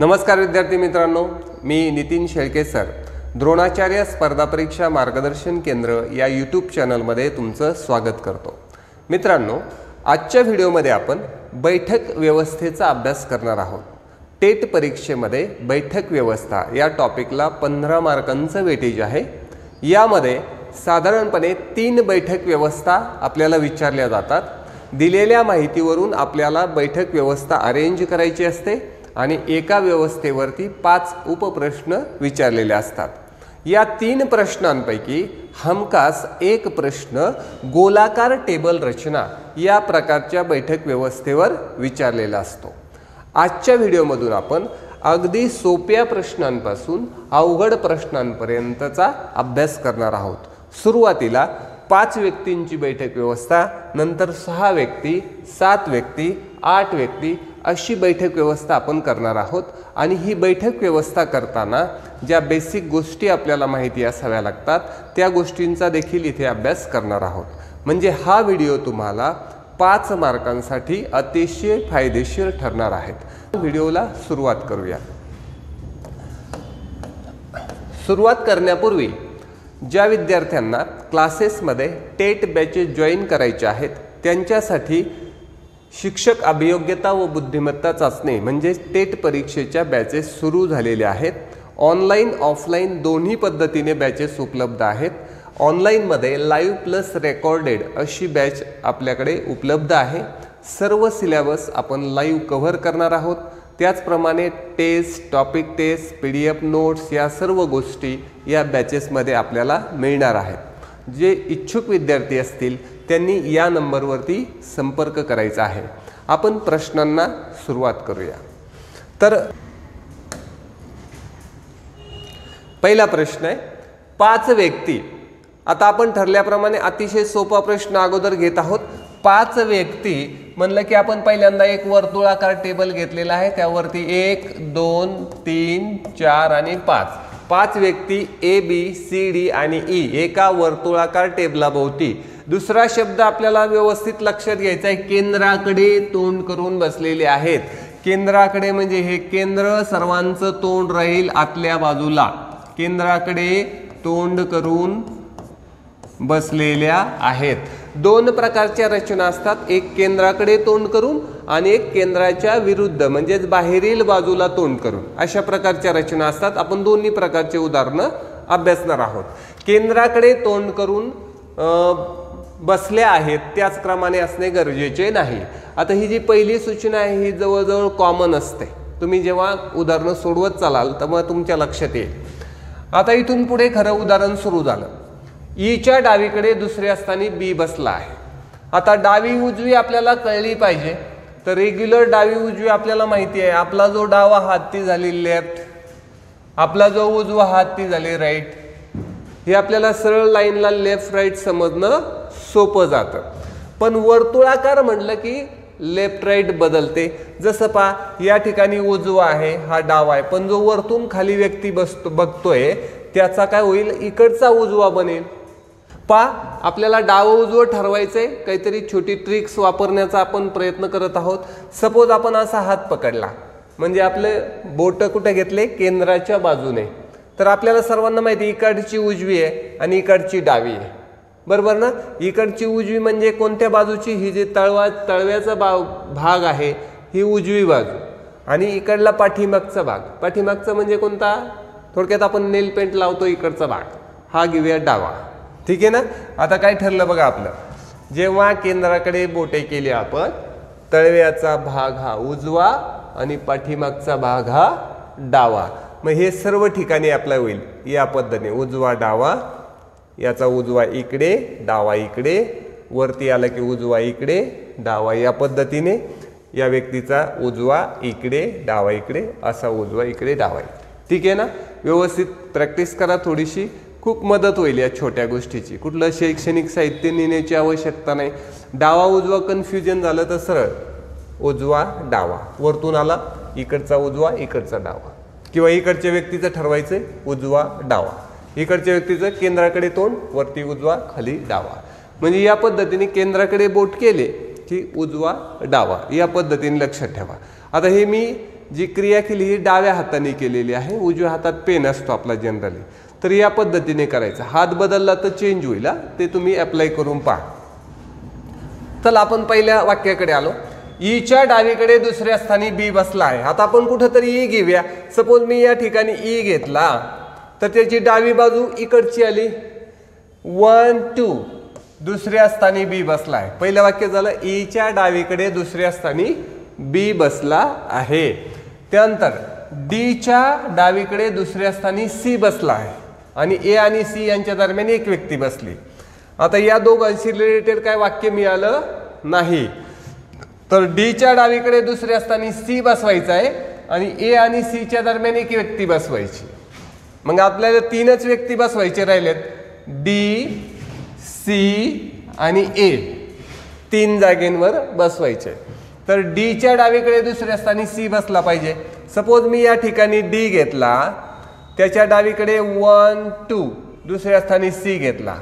नमस्कार विद्यार्थी मित्रांनो, मी नितीन शेळके सर, द्रोणाचार्य स्पर्धा परीक्षा मार्गदर्शन केंद्र या यूट्यूब चॅनलमध्ये तुमचं स्वागत करतो। मित्रांनो, आजच्या व्हिडिओमध्ये आपण बैठक व्यवस्थेचा अभ्यास करणार आहोत। टेट परीक्षेमध्ये बैठक व्यवस्था या टॉपिकला 15 मार्कांचं वेटेज आहे। यामध्ये साधारणपणे 3 बैठक व्यवस्था आपल्याला विचारल्या जातात। दिलेल्या माहितीवरून आपल्याला बैठक व्यवस्था अरेंज करायची असते आणि एका व्यवस्थेवरती 5 उपप्रश्न विचारलेले असतात। या 3 प्रश्नांपैकी हमखास एक प्रश्न गोलाकार टेबल रचना या प्रकारच्या बैठक व्यवस्थेवर विचारलेला असतो। आजच्या व्हिडिओमधून आपण अगदी सोप्या प्रश्नांपासून अवघड प्रश्नांपर्यंतचा अभ्यास करणार आहोत। सुरुवातीला 5 व्यक्तींची बैठक व्यवस्था, नंतर 6 व्यक्ती, 7 व्यक्ती, 8 व्यक्ती अशी बैठक व्यवस्था आपण करणार आहोत। आणि ही बैठक व्यवस्था करताना ज्या बेसिक गोष्टी आपल्याला माहिती असाव्या लागतात त्या गोष्टींचा देखील इथे अभ्यास करणार आहोत। म्हणजे हा व्हिडिओ तुम्हाला 5 मार्कांसाठी अतिशय फायदेशीर ठरणार आहे। व्हिडिओला सुरुवात करूया। सुरुवात करण्यापूर्वी ज्या विद्यार्थ्यांना क्लासेसमध्ये टेट बॅचेस जॉईन करायचे आहेत त्यांच्यासाठी शिक्षक अभियोग्यता व बुद्धिमत्ता चाचणी म्हणजे टेट परीक्षेच्या बॅचेस सुरू झालेल्या आहेत। ऑनलाईन ऑफलाईन दोन्ही पद्धतीने बॅचेस उपलब्ध आहेत। ऑनलाईनमध्ये लाईव्ह प्लस रेकॉर्डेड अशी बॅच आपल्याकडे उपलब्ध आहे। सर्व सिलेबस आपण लाईव्ह कव्हर करणार आहोत। त्याचप्रमाणे test, topic test, PDF notes या सर्व गोष्टी या बॅचेसमध्ये आपल्याला मिळणार आहेत। जे इच्छुक विद्यार्थी असतील त्यांनी या नंबरवरती संपर्क करायचा आहे। आपण प्रश्नांना सुरुवात करूया। तर पहिला प्रश्न आहे 5 व्यक्ती। आता आपण ठरल्याप्रमाणे अतिशय सोपा प्रश्न अगोदर घेत आहोत। 5 व्यक्ती म्हणलं की आपण पहिल्यांदा एक वर्तुळाकार टेबल घेतलेला आहे, त्यावरती 1 2 3 4 आणि 5 व्यक्ती ABCD आणि E एका वर्तुळाकार टेबलाभोवती। दुसरा शब्द आपल्याला व्यवस्थित लक्षात घ्यायचा आहे, केंद्राकडे तोंड करून बसलेले आहेत। केंद्राकडे म्हणजे हे केंद्र, सर्वांचं तोंड राहील आतल्या बाजूला। केंद्राकडे तोंड करून बसलेल्या आहेत। 2 प्रकारच्या रचना असतात, एक केंद्राकडे तोंड करून आणि एक केंद्राच्या विरुद्ध म्हणजेच बाहेरील बाजूला तोंड करून। अशा प्रकारच्या रचना असतात। आपण दोन्ही प्रकारचे उदाहरणं अभ्यासणार आहोत। केंद्राकडे तोंड करून बसल्या आहेत त्याचप्रमाणे असणे गरजेचे नाही। आता ही जी पहिली सूचना आहे ही जवळजवळ कॉमन असते। तुम्ही जेव्हा उदाहरणं सोडवत चालाल तेव्हा तुमच्या लक्षात येईल। आता इथून पुढे खरं उदाहरण सुरू झालं। ईच्या डावीकडे दुसऱ्या स्थानी बी बसला आहे। आता डावी उजवी आपल्याला कळली पाहिजे, तर रेग्युलर डावी उजवी आपल्याला माहिती आहे। आपला जो डावा हात ती झाली लेफ्ट, आपला जो उजवा हात ती झाली राईट। हे आपल्याला सरळ लाईनला लेफ्ट राईट समजणं सोपं जातं। पण वर्तुळाकार म्हटलं की लेफ्ट राईट बदलते। जसं पहा या ठिकाणी उजवा आहे, हा डावा आहे, पण जो वरतून खाली व्यक्ती बघतोय त्याचा काय होईल, इकडचा उजवा बनेल। पहा आपल्याला डावं उजवं ठरवायचंय, काहीतरी छोटी ट्रिक्स वापरण्याचा आपण प्रयत्न करत आहोत। सपोज आपण असा हात पकडला म्हणजे आपले बोट कुठे घेतले, केंद्राच्या बाजूने। तर आपल्याला सर्वांना माहिती इकडची उजवी आहे आणि इकडची डावी आहे, बरोबर ना। इकडची उजवी म्हणजे कोणत्या बाजूची, ही जी तळव्याचा भाग आहे ही उजवी बाजू, आणि इकडला पाठीमागचा भाग, पाठीमागचा म्हणजे कोणता, थोडक्यात आपण नेल पेंट लावतो इकडचा भाग, हा घेऊया डावा। ठीक आहे ना। आता काय ठरलं बघा आपलं, जेव्हा केंद्राकडे बोटे केली आपण, तळव्याचा भाग हा उजवा आणि पाठीमागचा भाग हा डावा। मग हे सर्व ठिकाणी अप्लाय होईल या पद्धतीने, उजवा डावा, याचा उजवा इकडे डावा इकडे, वरती आला की उजवा इकडे डावा, या पद्धतीने या व्यक्तीचा उजवा इकडे डावा इकडे, असा उजवा इकडे डावा इकडे। ठीक आहे ना। व्यवस्थित प्रॅक्टिस करा थोडीशी, खूप मदत होईल या छोट्या गोष्टीची। कुठलं शैक्षणिक साहित्य नेण्याची आवश्यकता नाही। डावा उजवा कन्फ्युजन झालं तर सरळ उजवा डावा, वरतून आला इकडचा उजवा इकडचा डावा, किंवा इकडच्या व्यक्तीचं ठरवायचंय उजवा डावा, इकडच्या व्यक्तीचं केंद्राकडे तोंड, वरती उजवा खाली डावा। म्हणजे या पद्धतीने केंद्राकडे बोट केले की उजवा डावा, या पद्धतीने लक्षात ठेवा। आता हे मी जी क्रिया केली ही डाव्या हाताने केलेली आहे, उजव्या हातात पेन असतो आपला जनरली. तर या पद्धतीने करायचं. हात बदलला तर चेंज होईल, ते तुम्ही अप्लाय करून पहा. चला आपण पहिल्या वाक्याकडे आलो. ईच्या डावीकडे दुसऱ्या स्थानी बी बसला आहे. आता आपण कुठंतरी ई घेऊया. सपोज मी या ठिकाणी ई घेतला तर त्याची डावी बाजू इकडची आली. 1 2 दुसऱ्या स्थानी बी बसला आहे. पहिलं वाक्य झालं ईच्या डावीकडे दुसऱ्या स्थानी बी बसला आहे. त्यानंतर डीच्या डावीकडे दुसऱ्या स्थानी सी बसला आहे आणि ए आणि सी यांच्या दरम्यान एक व्यक्ती बसली. आता या दोघांशी रिलेटेड काय वाक्य मिळालं नाही. तर डीच्या डावीकडे दुसऱ्या स्थानी सी बसवायचा आहे आणि ए आणि सीच्या दरम्यान एक व्यक्ती बसवायची. मग आपल्याला 3च व्यक्ती बसवायचे राहिलेत. डी, सी आणि ए 3 जागेंवर बसवायचे. तर डीच्या डावीकडे दुसऱ्या स्थानी सी बसला पाहिजे. सपोज मी या ठिकाणी डी घेतला, त्याच्या डावीकडे 1 2 दुसऱ्या स्थानी सी घेतला.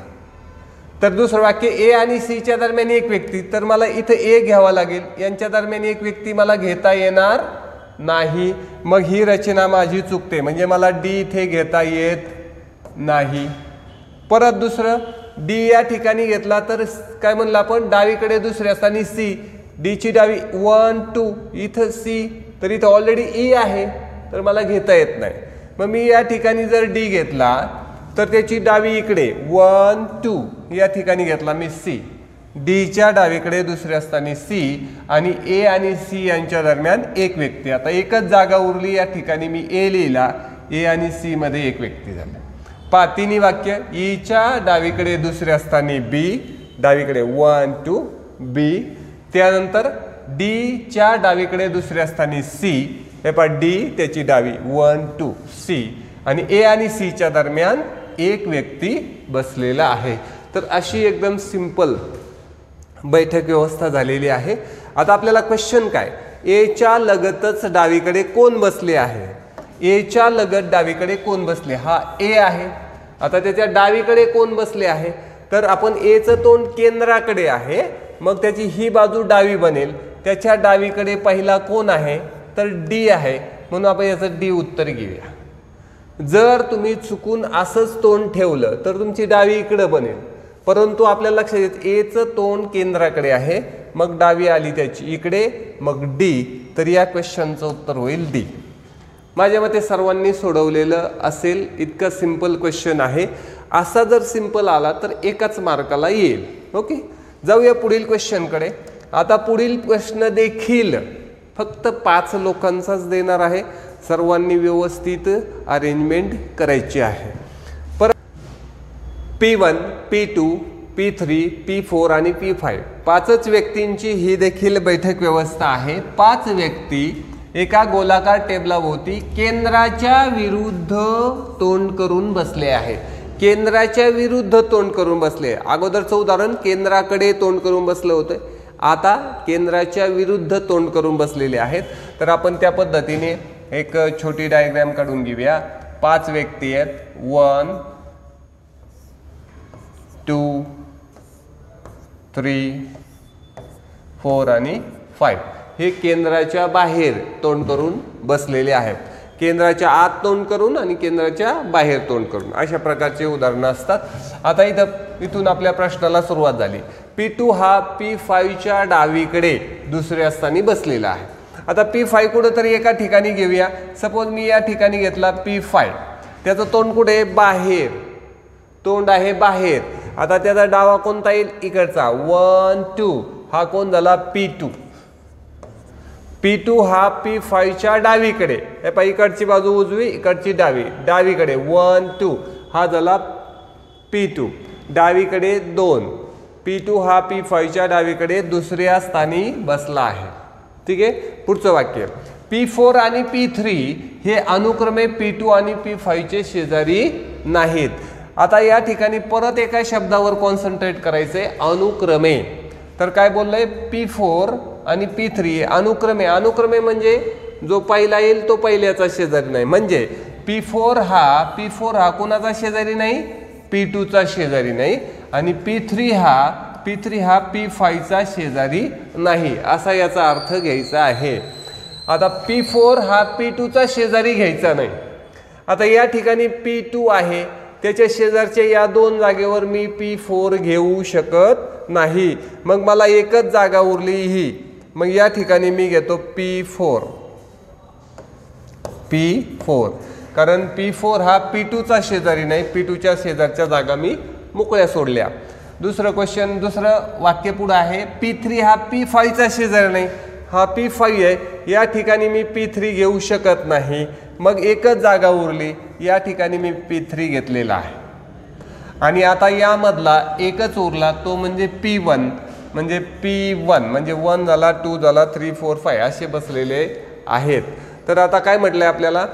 तर दुसरं वाक्य ए आणि सीच्या दरम्यान एक व्यक्ती. तर मला इथं ए घ्यावा लागेल. यांच्या दरम्यान एक व्यक्ती मला घेता येणार नाही. मग ही रचना माझी चुकते, म्हणजे मला डी इथे घेता येत नाही. परत दुसरं डी या ठिकाणी घेतला तर काय म्हणलं आपण, डावीकडे दुसऱ्या स्थानी सी. डीची डावी 1 2 इथं सी, तर इथं ऑलरेडी ई आहे, तर मला घेता येत नाही. मग मी या ठिकाणी जर डी घेतला तर त्याची डावी इकडे 1 2 या ठिकाणी घेतला मी सी. डीच्या डावीकडे दुसऱ्या स्थानी सी आणि ए आणि सी यांच्या दरम्यान एक व्यक्ती. आता एकच जागा उरली, या ठिकाणी मी ए लिहिला. ए आणि सी मध्ये एक व्यक्ती झाला. पहा तिन्ही वाक्य. ईच्या डावीकडे दुसऱ्या स्थानी बी, डावीकडे 1 2 बी. त्यानंतर डीच्या डावीकडे दुसऱ्या स्थानी सी. हे पहा डी त्याची डावी 1 2 सी आणि ए आणि सीच्या दरम्यान एक व्यक्ती बसलेला आहे. तर अशी एकदम सिंपल बैठक व्यवस्था झालेली आहे. आता आपल्याला क्वेश्चन काय, एच्या लगतच डावीकडे कोण बसले आहे. एच्या लगत डावीकडे कोण बसले, हा ए आहे. आता त्याच्या डावीकडे कोण बसले आहे, तर आपण एचं तोंड केंद्राकडे आहे, मग त्याची ही बाजू डावी बनेल. त्याच्या डावीकडे पहिला कोण आहे, तर डी आहे, म्हणून आपण याचं डी उत्तर घेऊया. जर तुम्ही चुकून असंच तोंड ठेवलं तर तुमची डावी इकडे बनेल, परंतु आपल्या लक्षात येत एचं तोंड केंद्राकडे आहे, मग डावी आली त्याची इकडे, मग डी. तर या क्वेश्चनचं उत्तर होईल डी. माझ्या मते सर्वांनी सोडवलेलं असेल. इतका सिंपल क्वेश्चन आहे. असा जर सिंपल आला तर एकाच मार्काला येईल. ओके, जाऊया पुढील क्वेश्चनकडे. आता पुढील प्रश्न देखील फक्त 5 लोकांचाच देणार आहे. सर्वांनी व्यवस्थित अरेंजमेंट करायची आहे. पर P1, P2, P3, P4 आणि P5 5च व्यक्तींची ही देखील बैठक व्यवस्था आहे. 5 व्यक्ती एका गोलाकार टेबलाभोवती केंद्राच्या विरुद्ध तोंड करून बसले आहे. केंद्राच्या विरुद्ध तोंड करून बसले. अगोदरचं उदाहरण केंद्राकडे तोंड करून बसलं होतं, आता केंद्राच्या विरुद्ध तोंड करून बसलेले आहेत. तर आपण त्या पद्धतीने एक छोटी डायग्राम काढून घेऊया. 5 व्यक्ती आहेत, 1 2 3 4 आणि 5. हे केंद्राच्या बाहेर तोंड करून बसलेले आहेत. केंद्राच्या आत तोंड करून आणि केंद्राच्या बाहेर तोंड करून, अशा प्रकारचे उदाहरणं असतात. आता इथून आपल्या प्रश्नाला सुरुवात झाली. P2 हा P5च्या डावीकडे दुसऱ्या स्थानी बसलेला आहे. आता P5 कुठेतरी एका ठिकाणी घेऊया. सपोज मी या ठिकाणी घेतला P5, त्याचं तोंड कुठे आहे, बाहेर. तोंड आहे बाहेर. आता त्याचा डावा कोणता येईल, इकडचा 1 2. हा कोण झाला, P2. P2 हा P5च्या डावीकडे. हे पहा, इकडची बाजू उजवी, इकडची डावी. डावीकडे 1 2 हा झाला P2. डावीकडे 2. P2 हा P5च्या डावीकडे दुसऱ्या स्थानी बसला आहे. ठीक आहे. पुढचं वाक्य, P4 आणि P3 हे अनुक्रमे P2 आणि P5चे शेजारी नाहीत. आता या ठिकाणी परत एका शब्दावर कॉन्सन्ट्रेट करायचंय, अनुक्रमे. तर काय बोललंय, P4 आणि P3 अनुक्रमे. अनुक्रमे म्हणजे जो पहिला येईल तो पहिल्याचा शेजारी नाही. म्हणजे P4 हा कोणाचा शेजारी नाही, P2चा शेजारी नाही. आणि P3 हा P5चा शेजारी नाही, असा याचा अर्थ घ्यायचा आहे. आता P4 हा P2चा शेजारी घ्यायचा नाही. आता या ठिकाणी P2 आहे, त्याच्या शेजारच्या या दोन जागेवर मी P4 घेऊ शकत नाही. मग मला एकच जागा उरली ही. मग या ठिकाणी मी घेतो P4. कारण P4 हा P2चा शेजारी नाही, P2च्या शेजारच्या जागा मी मोकळ्या सोडल्या. दुसरं क्वेश्चन, दुसरं वाक्य पुढे आहे. P3 हा P5चा शेजारी नाही, हा P5 आहे. या ठिकाणी मी P3 घेऊ शकत नाही. मग एकच जागा उरली, या ठिकाणी मी P3 घेतलेला आहे. आणि आता यामधला एकच उरला तो म्हणजे P1. म्हणजे P1 म्हणजे 1 झाला, 2 झाला, 3 4 5 असे बसलेले आहेत. तर आता काय म्हटलंय आपल्याला,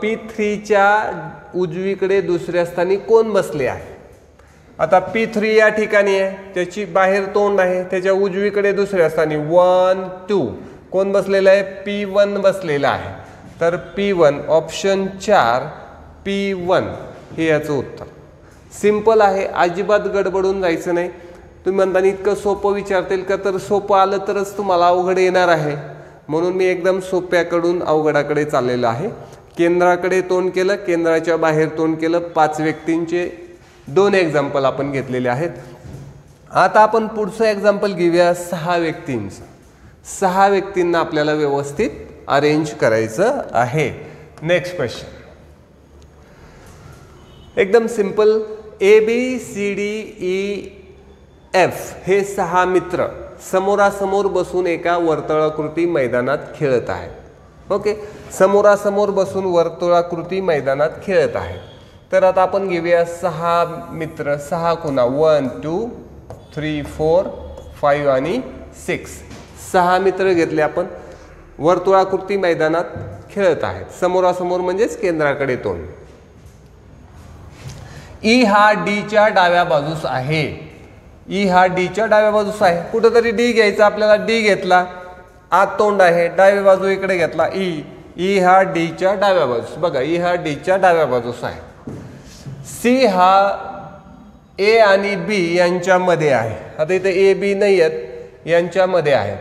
P3च्या उजवीकडे दुसऱ्या स्थानी कोण बसले आहे. आता P3 या ठिकाणी आहे, त्याची बाहेर तोंड आहे, त्याच्या उजवीकडे दुसऱ्या स्थानी 1 2 कोण बसलेला आहे, P1 बसलेला आहे. तर P1 ऑप्शन 4 P1 हे याचं उत्तर. सिंपल आहे, अजिबात गडबडून जायचं नाही. तुम्ही म्हणताना इतकं सोपं विचारतील का, तर सोपं आलं तरच तुम्हाला अवघड येणार आहे. म्हणून मी एकदम सोप्याकडून अवघडाकडे चाललेलं आहे. केंद्राकडे तोंड केलं, केंद्राच्या बाहेर तोंड केलं. 5 व्यक्तींचे 2 एक्झाम्पल आपण घेतलेले आहेत. आता आपण पुढचं एक्झाम्पल घेऊया 6 व्यक्तींचं. 6 व्यक्तींना आपल्याला व्यवस्थित अरेंज करायचं आहे. नेक्स्ट क्वेश्चन एकदम सिंपल. ABCDEF हे 6 मित्र समोरासमोर बसून एका वर्तुळाकृती मैदानात खेळत आहेत. ओके, समोरासमोर बसून वर्तुळाकृती मैदानात खेळत आहेत. तर आता आपण घेऊया 6 मित्र. 6 कोणा, 1 2 3 4 5 आणि 6. 6 मित्र घेतले आपण, वर्तुळाकृती मैदानात खेळत आहेत. समोरासमोर म्हणजेच केंद्राकडे तोंड. E हा Dच्या डाव्या बाजूस आहे. E हा Dच्या डाव्या बाजूस आहे. कुठेतरी D घ्यायचा आपल्याला. D घेतला, आत तोंड आहे, डाव्या बाजू इकडे घेतला E हा Dच्या डाव्या बाजूस. बघा, E हा Dच्या डाव्या बाजूस आहे. C हा A आणि B यांच्यामध्ये आहे. आता इथे A B नाही आहेत, यांच्यामध्ये आहेत.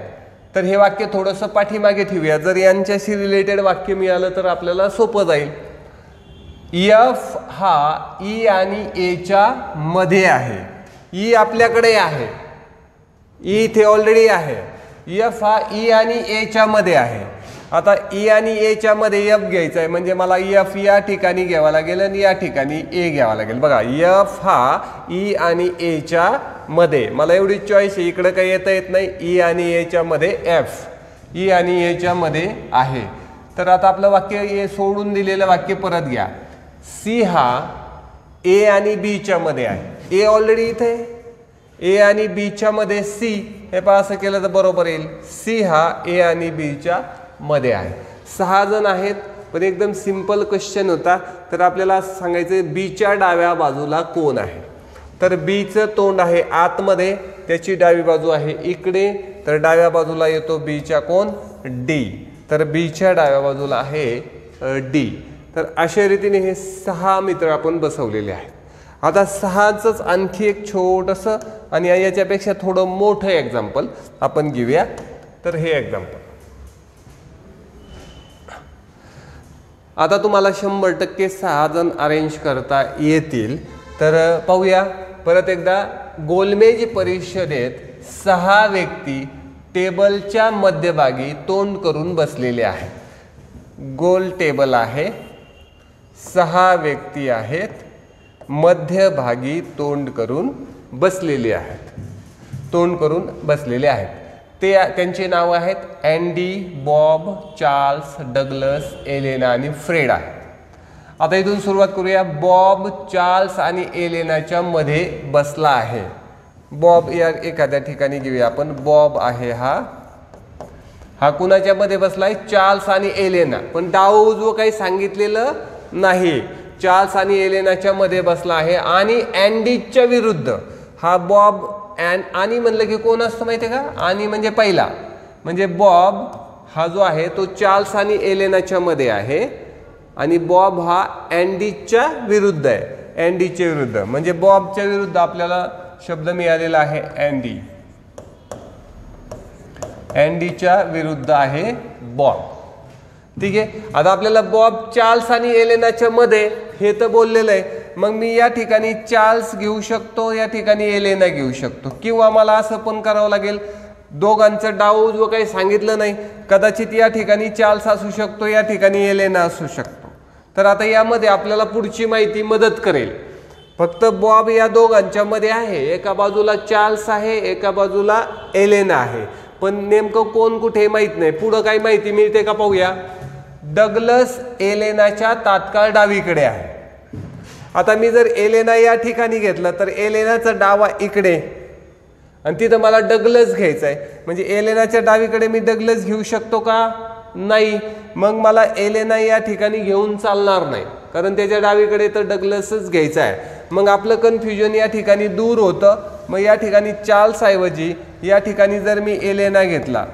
तर हे वाक्य थोडंसं पाठीमागे ठेवूया. जर यांच्याशी रिलेटेड वाक्य मिळालं तर आपल्याला सोपं जाईल. F हा E आणि A च्या मध्ये आहे. E आपल्याकडे आहे, E इथे ऑलरेडी आहे. F हा E आणि A च्या मध्ये आहे. आता E आणि A च्या मध्ये F घ्यायचा आहे, म्हणजे मला F या ठिकाणी घ्यावा लागेल आणि या ठिकाणी A घ्यावा लागेल. बघा, F हा E आणि A च्या मध्ये. मला एवढी चॉईस आहे, इकडे काही येत नाही. E आणि A च्या मध्ये F, E आणि A च्या मध्ये आहे. तर आता आपलं वाक्य A सोडून दिलेलं वाक्य परत घ्या. C हा A आणि B च्या मध्ये आहे. A ऑलरेडी इथे आहे, A आणि B च्या मध्ये C. हे पहा, असं केलं तर बरोबर येईल. C हा A आणि B च्या मध्ये आहे. 6 जण आहेत, पण एकदम सिंपल क्वेश्चन होता. तर आपल्याला सांगायचं B च्या डाव्या बाजूला कोण आहे. तर B चं तोंड आहे आतमध्ये, त्याची डावी बाजू आहे इकडे. तर डाव्या बाजूला येतो B च्या कोण, D. तर B च्या डाव्या बाजूला आहे D. तर अशा रीतीने हे 6 मित्र आपण बसवलेले आहेत. आता 6च आणखी एक छोटंसं आणि याच्यापेक्षा थोडं मोठं एक्झाम्पल आपण घेऊया. तर हे एक्झाम्पल आता तुम्हाला 100% 6 जण अरेंज करता येतील. तर पाहूया परत एकदा. गोलमेज परिषदेत 6 व्यक्ती टेबलच्या मध्यभागी तोंड करून बसलेले आहेत. गोल टेबल आहे, 6 व्यक्ती आहेत, मध्यभागी तोंड करून बसलेले आहेत. तोंड करून बसलेले आहेत. त्यांचे नाव आहेत Andy, Bob, Charles, Douglas, Elena आणि फ्रेड आहे. आता इथून सुरुवात करूया. बॉब चार्ल्स आणि एलेनाच्या मध्ये बसला आहे. बॉब या एखाद्या ठिकाणी घेऊया आपण. बॉब आहे हा कुणाच्या मध्ये बसलाय, चार्ल्स आणि एलेना. पण डाव उजवं काही सांगितलेलं नाही. चार्ल्स आणि एलेनाच्या मध्ये बसला आहे. आणि अँडीच्या विरुद्ध हा बॉब. आणि म्हणलं की कोण असतं माहिती आहे का, आणि म्हणजे पहिला म्हणजे बॉब हा जो आहे तो चार्ल्स आणि एलेनाच्या मध्ये आहे. आणि बॉब हा अँडीच्या विरुद्ध आहे. अँडीच्या विरुद्ध म्हणजे बॉबच्या विरुद्ध आपल्याला शब्द मिळालेला आहे अँडी. अँडीच्या विरुद्ध आहे बॉब. ठीक आहे. आता आपल्याला बॉब, चार्ल्स आणि एलेनाच्या मध्ये हे तर बोललेलं आहे. मग मी या ठिकाणी चार्ल्स घेऊ शकतो, या ठिकाणी एलेना घेऊ शकतो, किंवा मला असं पण करावं लागेल, दोघांचं डाव जो काही सांगितलं नाही, कदाचित या ठिकाणी चार्ल्स असू शकतो, या ठिकाणी एलेना असू शकतो. तर आता यामध्ये आपल्याला पुढची माहिती मदत करेल. फक्त बॉब या दोघांच्या मध्ये आहे, एका बाजूला चार्ल्स आहे, एका बाजूला एलेना आहे, पण नेमकं कोण कुठे माहित नाही. पुढं काही माहिती मिळते का पाहूया. डग्लस एलेनाच्या तात्काळ डावीकडे आहे. आता मी जर एलेना या ठिकाणी घेतलं तर एलेनाचा डावा इकडे आणि तिथं मला डग्लस घ्यायचं आहे, म्हणजे एलेनाच्या डावीकडे मी डग्लस घेऊ शकतो का? नाही. मग मला एलेना या ठिकाणी घेऊन चालणार नाही, कारण त्याच्या डावीकडे तर डग्लसच घ्यायचा आहे. मग आपलं कन्फ्युजन या ठिकाणी दूर होतं. मग या ठिकाणी चार्ल्स ऐवजी या ठिकाणी जर मी एलेना घेतला,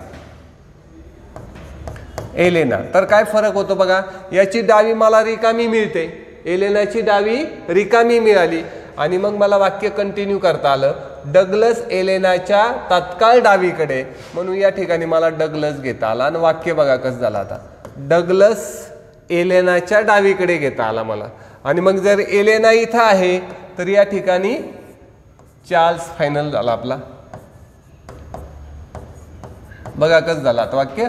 एलेना, तर काय फरक होतो बघा. याची डावी मला रिकामी मिळते, एलेनाची डावी रिकामी मिळाली, आणि मग मला वाक्य कंटिन्यू करता आलं. डग्लस एलेनाच्या तात्काळ डावीकडे, म्हणून या ठिकाणी मला डग्लस घेता आला आणि वाक्य बघा कसं झालं. आता डग्लस एलेनाच्या डावीकडे घेता आला मला. आणि मग जर एलेना इथं आहे तर या ठिकाणी चार्ल्स फायनल झाला आपला. बघा कसं झालं आता वाक्य.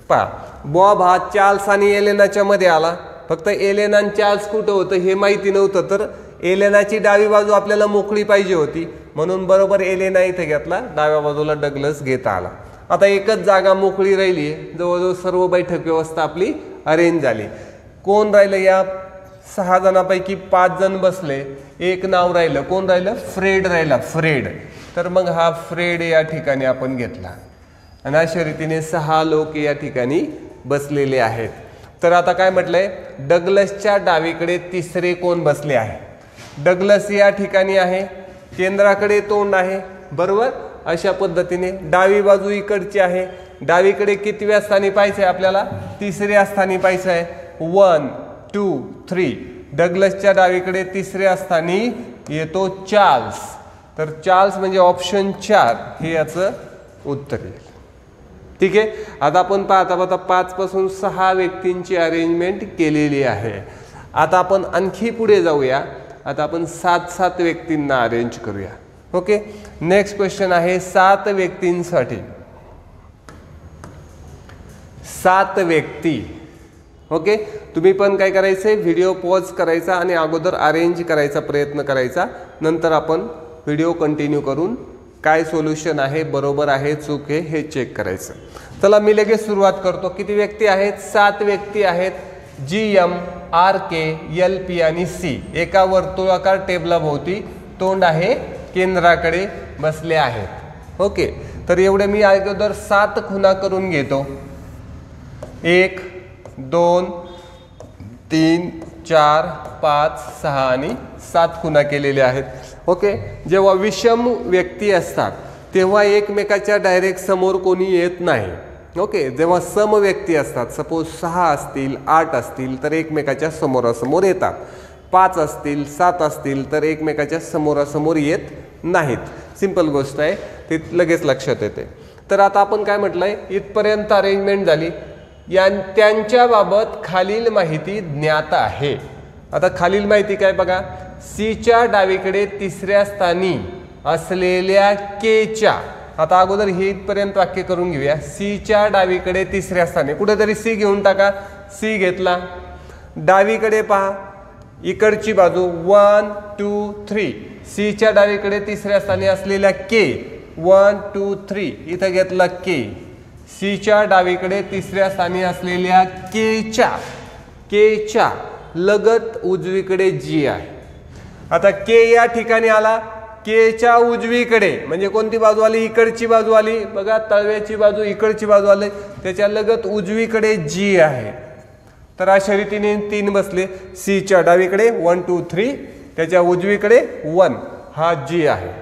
पहा, बॉब हा चार्ल्स आणि एलेनाच्या मध्ये आला. फक्त एलेना आणि चार्ल्स कुठं होतं हे माहिती नव्हतं, तर एलेनाची डावी बाजू आपल्याला मोकळी पाहिजे होती, म्हणून बरोबर एलेना इथे घेतला, डाव्या बाजूला डग्लस घेता आला. आता एकच जागा मोकळी राहिली, जवळजवळ सर्व बैठक व्यवस्था आपली अरेंज झाली. कोण राहिलं? या 6 जणांपैकी 5 जण बसले, एक नाव राहिलं. कोण राहिलं? फ्रेड राहिला, फ्रेड. तर मग हा फ्रेड या ठिकाणी आपण घेतला आणि अशा रीतीने 6 लोक या ठिकाणी बसलेले आहेत. तर आता काय म्हटलंय? डग्लसच्या डावीकडे तिसरे कोण बसले आहे? डग्लस या ठिकाणी आहे, केंद्राकडे तोंड आहे, बरोबर. अशा पद्धतीने डावी बाजू इकडची आहे. डावीकडे कितव्या स्थानी पाहायचं आहे आपल्याला? तिसऱ्या स्थानी पाहायचं आहे. 1 2 3. डग्लसच्या डावीकडे तिसऱ्या स्थानी येतो चार्ल्स. तर चार्ल्स म्हणजे ऑप्शन 4 हे याचं उत्तर येईल. ठीक आहे. आता आपण पाहता 5 पासून 6 व्यक्तींची अरेंजमेंट केलेली आहे. आता आपण आणखी पुढे जाऊया. आता आपण 7 व्यक्तींना अरेंज करूया. ओके. नेक्स्ट क्वेश्चन आहे 7 व्यक्तींसाठी. 7 व्यक्ती. ओके. तुम्ही पण काय करायचंय? व्हिडिओ पॉज करायचा आणि अगोदर अरेंज करायचा प्रयत्न करायचा, नंतर आपण व्हिडिओ कंटिन्यू करून काय सोल्युशन आहे, बरोबर आहे, चूक आहे हे चेक करायचं. चला मी लगेच सुरुवात करतो. किती व्यक्ती आहेत? 7 व्यक्ती आहेत. GM, RK, LP आणि C एका वर्तुळाकार टेबलाभोवती तोंड आहे केंद्राकडे बसले आहेत. ओके. तर एवढे मी अगोदर 7 खुणा करून घेतो. 1 2 3 4 5 6 आणि 7 खुणा केलेल्या आहेत. ओके. जेव्हा विषम व्यक्ती असतात तेव्हा एकमेकाच्या डायरेक्ट समोर कोणी येत नाही. ओके. जेव्हा सम व्यक्ती असतात, सपोज 6 असतील 8 असतील तर एकमेकाच्या समोरासमोर येतात. 5 असतील 7 असतील तर एकमेकाच्या समोरासमोर येत नाहीत. सिंपल गोष्ट आहे, ते लगेच लक्षात येते. तर आता आपण काय म्हटलंय? इथपर्यंत अरेंजमेंट झाली. त्यांच्या बाबत खालील माहिती ज्ञात आहे. आता खालील माहिती काय बघा. Cच्या डावीकडे तिसऱ्या स्थानी असलेल्या Kच्या, आता अगोदर हे इथपर्यंत वाक्य करून घेऊया. Cच्या डावीकडे तिसऱ्या स्थानी, कुठेतरी C घेऊन टाका. C घेतला. डावीकडे पहा, इकडची बाजू 1 2 3. Cच्या डावीकडे तिसऱ्या स्थानी असलेल्या K 1 2 3 इथं घेतला K. Cच्या डावीकडे तिसऱ्या स्थानी असलेल्या Kच्या लगत उजवीकडे G आहे. आता K या ठिकाणी आला. Kच्या उजवीकडे म्हणजे कोणती बाजू आली? इकडची बाजू आली. बघा, तळव्याची बाजू इकडची बाजू आली, त्याच्या लगत उजवीकडे G आहे. तर अशा रीतीने 3 बसले. Cच्या डावीकडे 1 2 3, त्याच्या उजवीकडे 1 हा G आहे.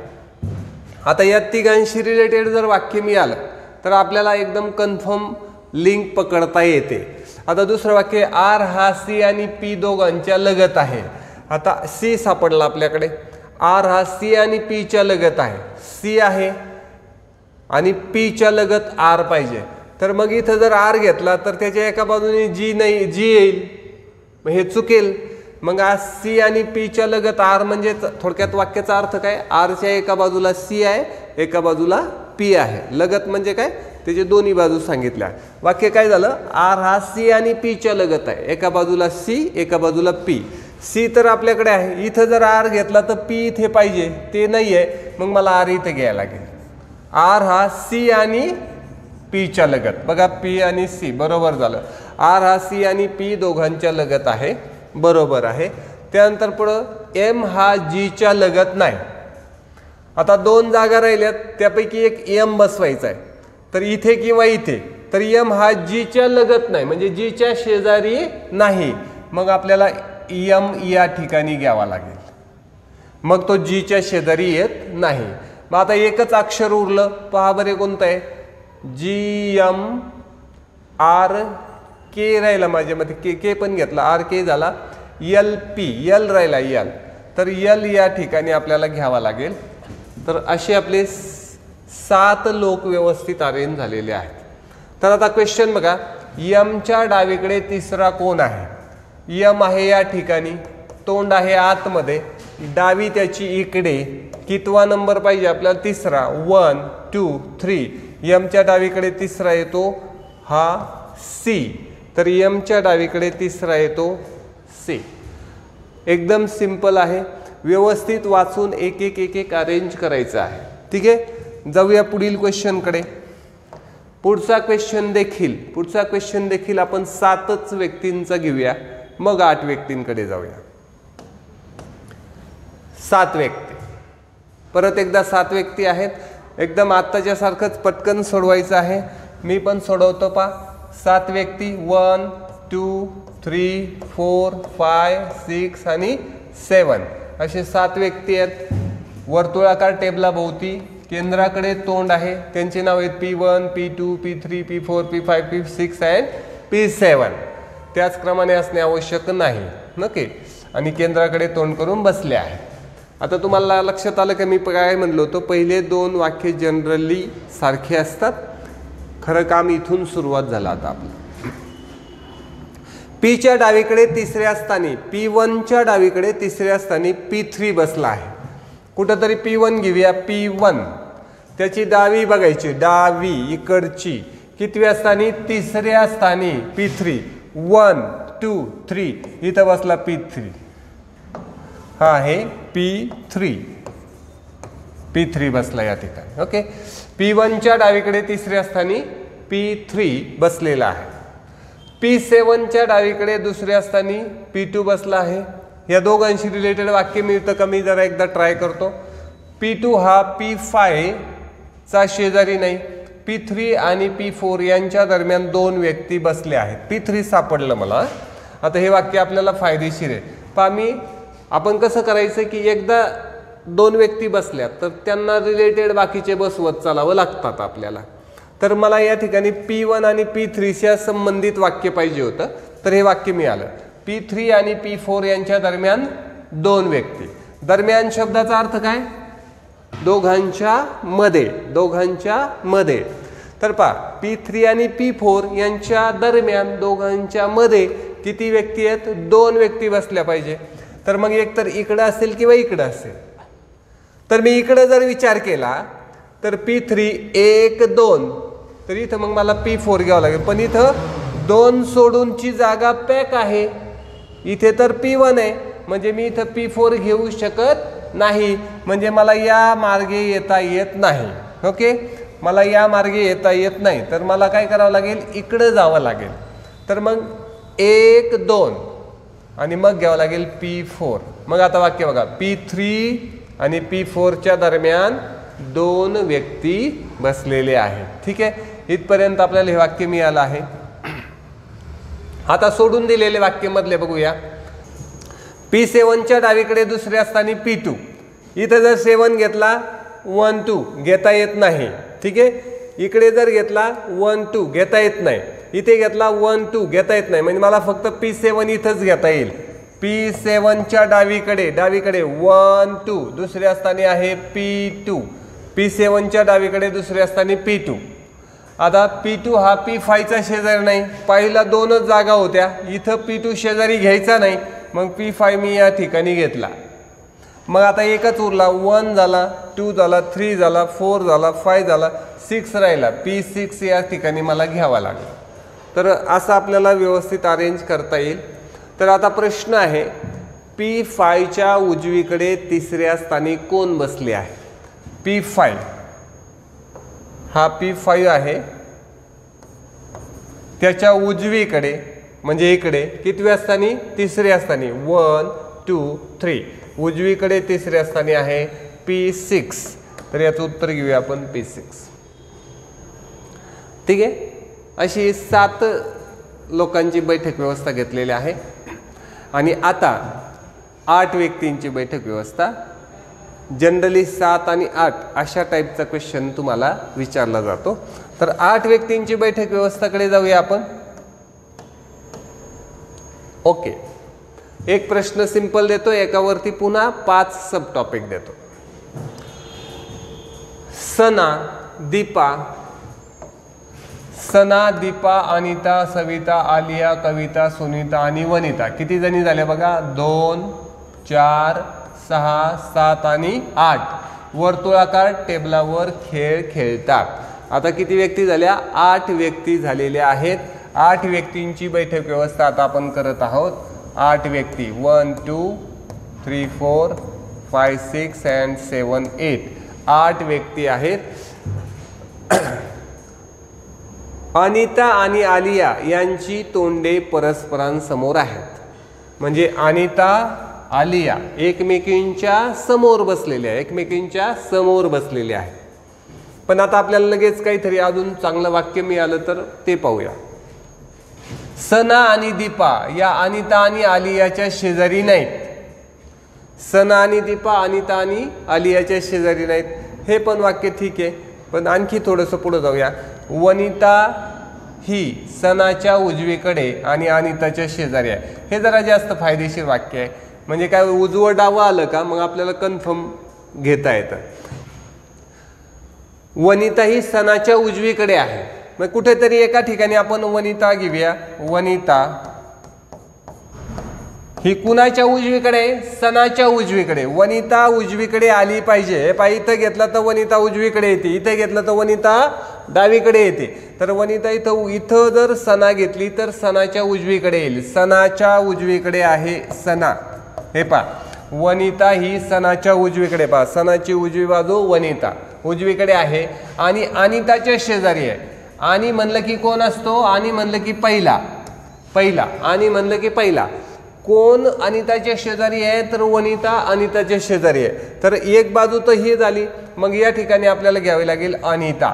आता या तिघांशी रिलेटेड जर वाक्य मिळालं तर आपल्याला एकदम कन्फर्म लिंक पकडता येते. आता दुसरं वाक्य, R हा C आणि P दोघांच्या लगत आहे. आता C सापडला आपल्याकडे. R हा C आणि P च्या लगत आहे. C आहे, आणि पीच्या लगत आर पाहिजे. तर मग इथं जर आर घेतला तर त्याच्या एका बाजूने जी नाही जी येईल, मग हे चुकेल. मग आज सी आणि पीच्या लगत आर म्हणजे थोडक्यात वाक्याचा अर्थ काय, आरच्या एका बाजूला सी आहे, एका बाजूला पी आहे. लगत म्हणजे काय, त्याचे दोन्ही बाजू सांगितल्या. वाक्य काय झालं, आर हा सी आणि पीच्या लगत आहे, एका बाजूला सी एका बाजूला पी. सी तर आपल्याकडे आहे, इथं जर आर घेतला तर पी इथे पाहिजे, ते नाही आहे, मग मला आर इथे घ्यायला लागेल. आर हा सी आणि पीच्या लगत, बघा पी आणि सी बरोबर झालं. आर हा सी आणि पी दोघांच्या लगत आहे, बरोबर आहे. त्यानंतर पुढं एम हा जीच्या लगत नाही. आता दोन जागा राहिल्यात, त्यापैकी एक एम बसवायचा आहे, तर इथे किंवा इथे. तर एम हा जीच्या लगत नाही म्हणजे जीच्या शेजारी नाही, मग आपल्याला एम या ठिकाणी घ्यावा लागेल, मग तो जीच्या शेजारी येत नाही. मग आता एकच अक्षर उरलं, पहा बरे कोणतं आहे, जी एम आर के राहिला माझ्या मध्ये, के पण घेतला, आर के झाला, एल पी एल राहिला एल, तर एल या ठिकाणी आपल्याला घ्यावा लागेल. तर असे आपले 7 लोक व्यवस्थित अरेंज झालेले आहेत. तर आता क्वेश्चन बघा, यमच्या डावीकडे तिसरा कोण आहे, यम आहे या ठिकाणी, तोंड आहे आतमध्ये, डावी त्याची इकडे, कितवा नंबर पाहिजे आपल्याला, तिसरा, 1 2 3. यमच्या डावीकडे तिसरा येतो हा सी, तर यमच्या डावीकडे तिसरा येतो सी. एकदम सिंपल आहे, व्यवस्थित वाचून एक एक एक एक अरेंज करायचं आहे. ठीक आहे, जाऊया पुढील क्वेश्चनकडे. पुढचा क्वेश्चन देखील आपण 7च व्यक्तींचा घेऊया, मग 8 व्यक्तींकडे जाऊया. 7 व्यक्ती, परत एकदा 7 व्यक्ती आहेत. एकदम आत्ताच्या सारखंच पटकन सोडवायचं आहे. मी पण सोडवतो पा. 7 व्यक्ती, 1 2 3 4 5 6 आणि 7 असे 7 व्यक्ती आहेत. वर्तुळाकार टेबलाभोवती केंद्राकडे तोंड आहे, त्यांचे नाव आहेत P1 P2 P3 P4 P5 P6 and P7. त्याचप्रमाणे असणे आवश्यक नाही, नक्की. आणि केंद्राकडे तोंड करून बसले आहेत. आता तुम्हाला लक्षात आलं की मी काय म्हणलो होतो, पहिले 2 वाक्य जनरली सारखे असतात. खरं काम इथून सुरुवात झालं. आता आपलं पीच्या डावीकडे तिसऱ्या स्थानी, P1च्या डावीकडे तिसऱ्या स्थानी P3 बसला आहे. कुठंतरी P1 घेऊया, P1 त्याची डावी बघायची, डावी इकडची, कितव्या स्थानी, तिसऱ्या स्थानी P3, 1 2 3, इथं बसला P3, हा आहे P3 बसला या ठिकाणी. ओके, P1च्या डावीकडे तिसऱ्या स्थानी P3 बसलेला आहे. P7च्या डावीकडे दुसऱ्या स्थानी P2 बसला आहे. या दोघांशी रिलेटेड वाक्य मिळतं का, मी जरा एकदा ट्राय करतो. P2 हा P5 चा शेजारी नाही, P3 आणि P4 यांच्या दरम्यान 2 व्यक्ती बसले आहेत. P3 सापडलं मला. आता हे वाक्य आपल्याला फायदेशीर आहे. पहा, आपण कसं करायचं की एकदा 2 व्यक्ती बसल्यात तर त्यांना रिलेटेड बाकीचे बसवत चालावं लागतात आपल्याला. तर मला या ठिकाणी P1 आणि P3च्या संबंधित वाक्य पाहिजे होतं, तर हे वाक्य मिळालं. P3 आणि P4 यांच्या दरम्यान 2 व्यक्ती. दरम्यान शब्दाचा अर्थ काय, दोघांच्या मध्ये. तर पहा, P3 आणि P4 यांच्या दरम्यान दोघांच्या मध्ये किती व्यक्ती आहेत, 2 व्यक्ती बसल्या पाहिजे. तर मग एक तर इकडं असेल किंवा इकडं असेल. तर मी इकडं जर विचार केला तर P3 1 2, तर इथं मग मला P4 घ्यावं लागेल. पण इथं 2 सोडूनची जागा पॅक आहे, इथे तर P1 आहे, म्हणजे मी इथं P4 घेऊ शकत नाही. म्हणजे मला या मार्गे येता येत नाही. ओके, मला या मार्गे येता येत नाही, तर मला काय करावं लागेल, इकडं जावं लागेल. तर मग 1 2 आणि मग घ्यावं लागेल P4. मग आता वाक्य बघा, P3 आणि P4च्या दरम्यान 2 व्यक्ती बसलेले आहेत. ठीक आहे, इथपर्यंत आपल्याला हे वाक्य मिळालं आहे. आता सोडून दिलेले वाक्य मधले बघूया. P7च्या डावीकडे दुसऱ्या स्थानी P2. इथं जर 7 घेतला 1 2 घेता येत नाही. ठीक आहे, इकडे जर घेतला 1 2 घेता येत नाही, इथे घेतला 1 2 घेता येत नाही, म्हणजे मला फक्त P7 इथंच घेता येईल. P7च्या डावीकडे 1 2, दुसऱ्या स्थानी आहे P2. P7च्या डावीकडे दुसरे असताना P2. आता P2 हा P5चा शेजारी नाही, पहिला दोनच जागा होत्या, इथं P2 शेजारी घ्यायचा नाही, मग P5 मी या ठिकाणी घेतला. मग आता एकच उरला, 1 झाला, 2 झाला, 3 झाला, 4 झाला, 5 झाला, 6 राहिला. P6 या ठिकाणी मला घ्यावा लागला. तर असं आपल्याला व्यवस्थित अरेंज करता येईल. तर आता प्रश्न आहे, P5च्या उजवीकडे तिसऱ्या स्थानी कोण बसले आहे? P5 हा P5 आहे, त्याच्या उजवीकडे म्हणजे इकडे कितव्या स्थानी? तिसऱ्या स्थानी. 1 2 3 उजवीकडे तिसऱ्या स्थानी आहे P6. तर याचं उत्तर घेऊया आपण P6. ठीक आहे. अशी 7 लोकांची बैठक व्यवस्था घेतलेली आहे आणि आता 8 व्यक्तींची बैठक व्यवस्था. जनरली 7 आणि 8 अशा टाईपचा क्वेश्चन तुम्हाला विचारला जातो. तर 8 व्यक्तींची बैठक व्यवस्थाकडे जाऊया आपण. ओके, एक प्रश्न सिंपल देतो, एकावरती पुन्हा 5 सब टॉपिक देतो. सना, दीपा, अनिता, सविता, आलिया, कविता, सुनीता आणि वनिता किती जणी झाल्या बघा? 2 4 6 7 आणि 8 वर्तुळाकार टेबलावर खेळ खेळतात. आता किती व्यक्ती झाल्या? 8 व्यक्ती झालेल्या आहेत. 8 व्यक्तींची बैठक व्यवस्था आता आपण करत आहोत. 8 व्यक्ती 1 2 3 4 5 6 and 7 8 8 व्यक्ती आहेत. अनिता आणि आलिया यांची तोंडे परस्परांसमोर आहेत. म्हणजे अनिता, आलिया एकमेकींच्या समोर बसलेल्या आहेत. पण आता आपल्याला लगेच काहीतरी अजून चांगलं वाक्य मिळालं तर ते पाहूया. सना आणि दीपा या अनिता आणि आलियाच्या शेजारी नाहीत. सना आणि दीपा अनिता आणि आलियाच्या शेजारी नाहीत. हे पण वाक्य ठीक आहे, पण आणखी थोडंसं पुढे जाऊया. वनिता ही सनाच्या उजवीकडे आणि अनिताच्या शेजारी आहे. हे जरा जास्त फायदेशीर वाक्य आहे. म्हणजे काय, उजवं डावं आलं का मग आपल्याला कन्फर्म घेता येतं. वनिता ही सनाच्या उजवीकडे आहे. मग कुठेतरी एका ठिकाणी आपण वनिता घेऊया. वनिता ही कुणाच्या उजवीकडे? सनाच्या उजवीकडे. वनिता उजवीकडे आली पाहिजे. हे पाहिजे, इथं घेतलं तर वनिता उजवीकडे येते, इथे घेतलं तर वनिता डावीकडे येते. तर वनिता इथं जर सना घेतली तर सनाच्या उजवीकडे येईल. सनाच्या उजवीकडे आहे सना. हे पहा, वनिता ही सनाच्या उजवीकडे, पहा सनाची उजवी बाजू वनिता उजवीकडे आहे आणि अनिताच्या शेजारी आहे. आणि म्हणलं की कोण असतो? आणि म्हणलं की पहिला. आणि म्हणलं की पहिला कोण अनिताच्या शेजारी आहे? तर वनिता अनिताच्या शेजारी आहे. तर एक बाजू तर ही झाली. मग या ठिकाणी आपल्याला घ्यावी लागेल अनिता.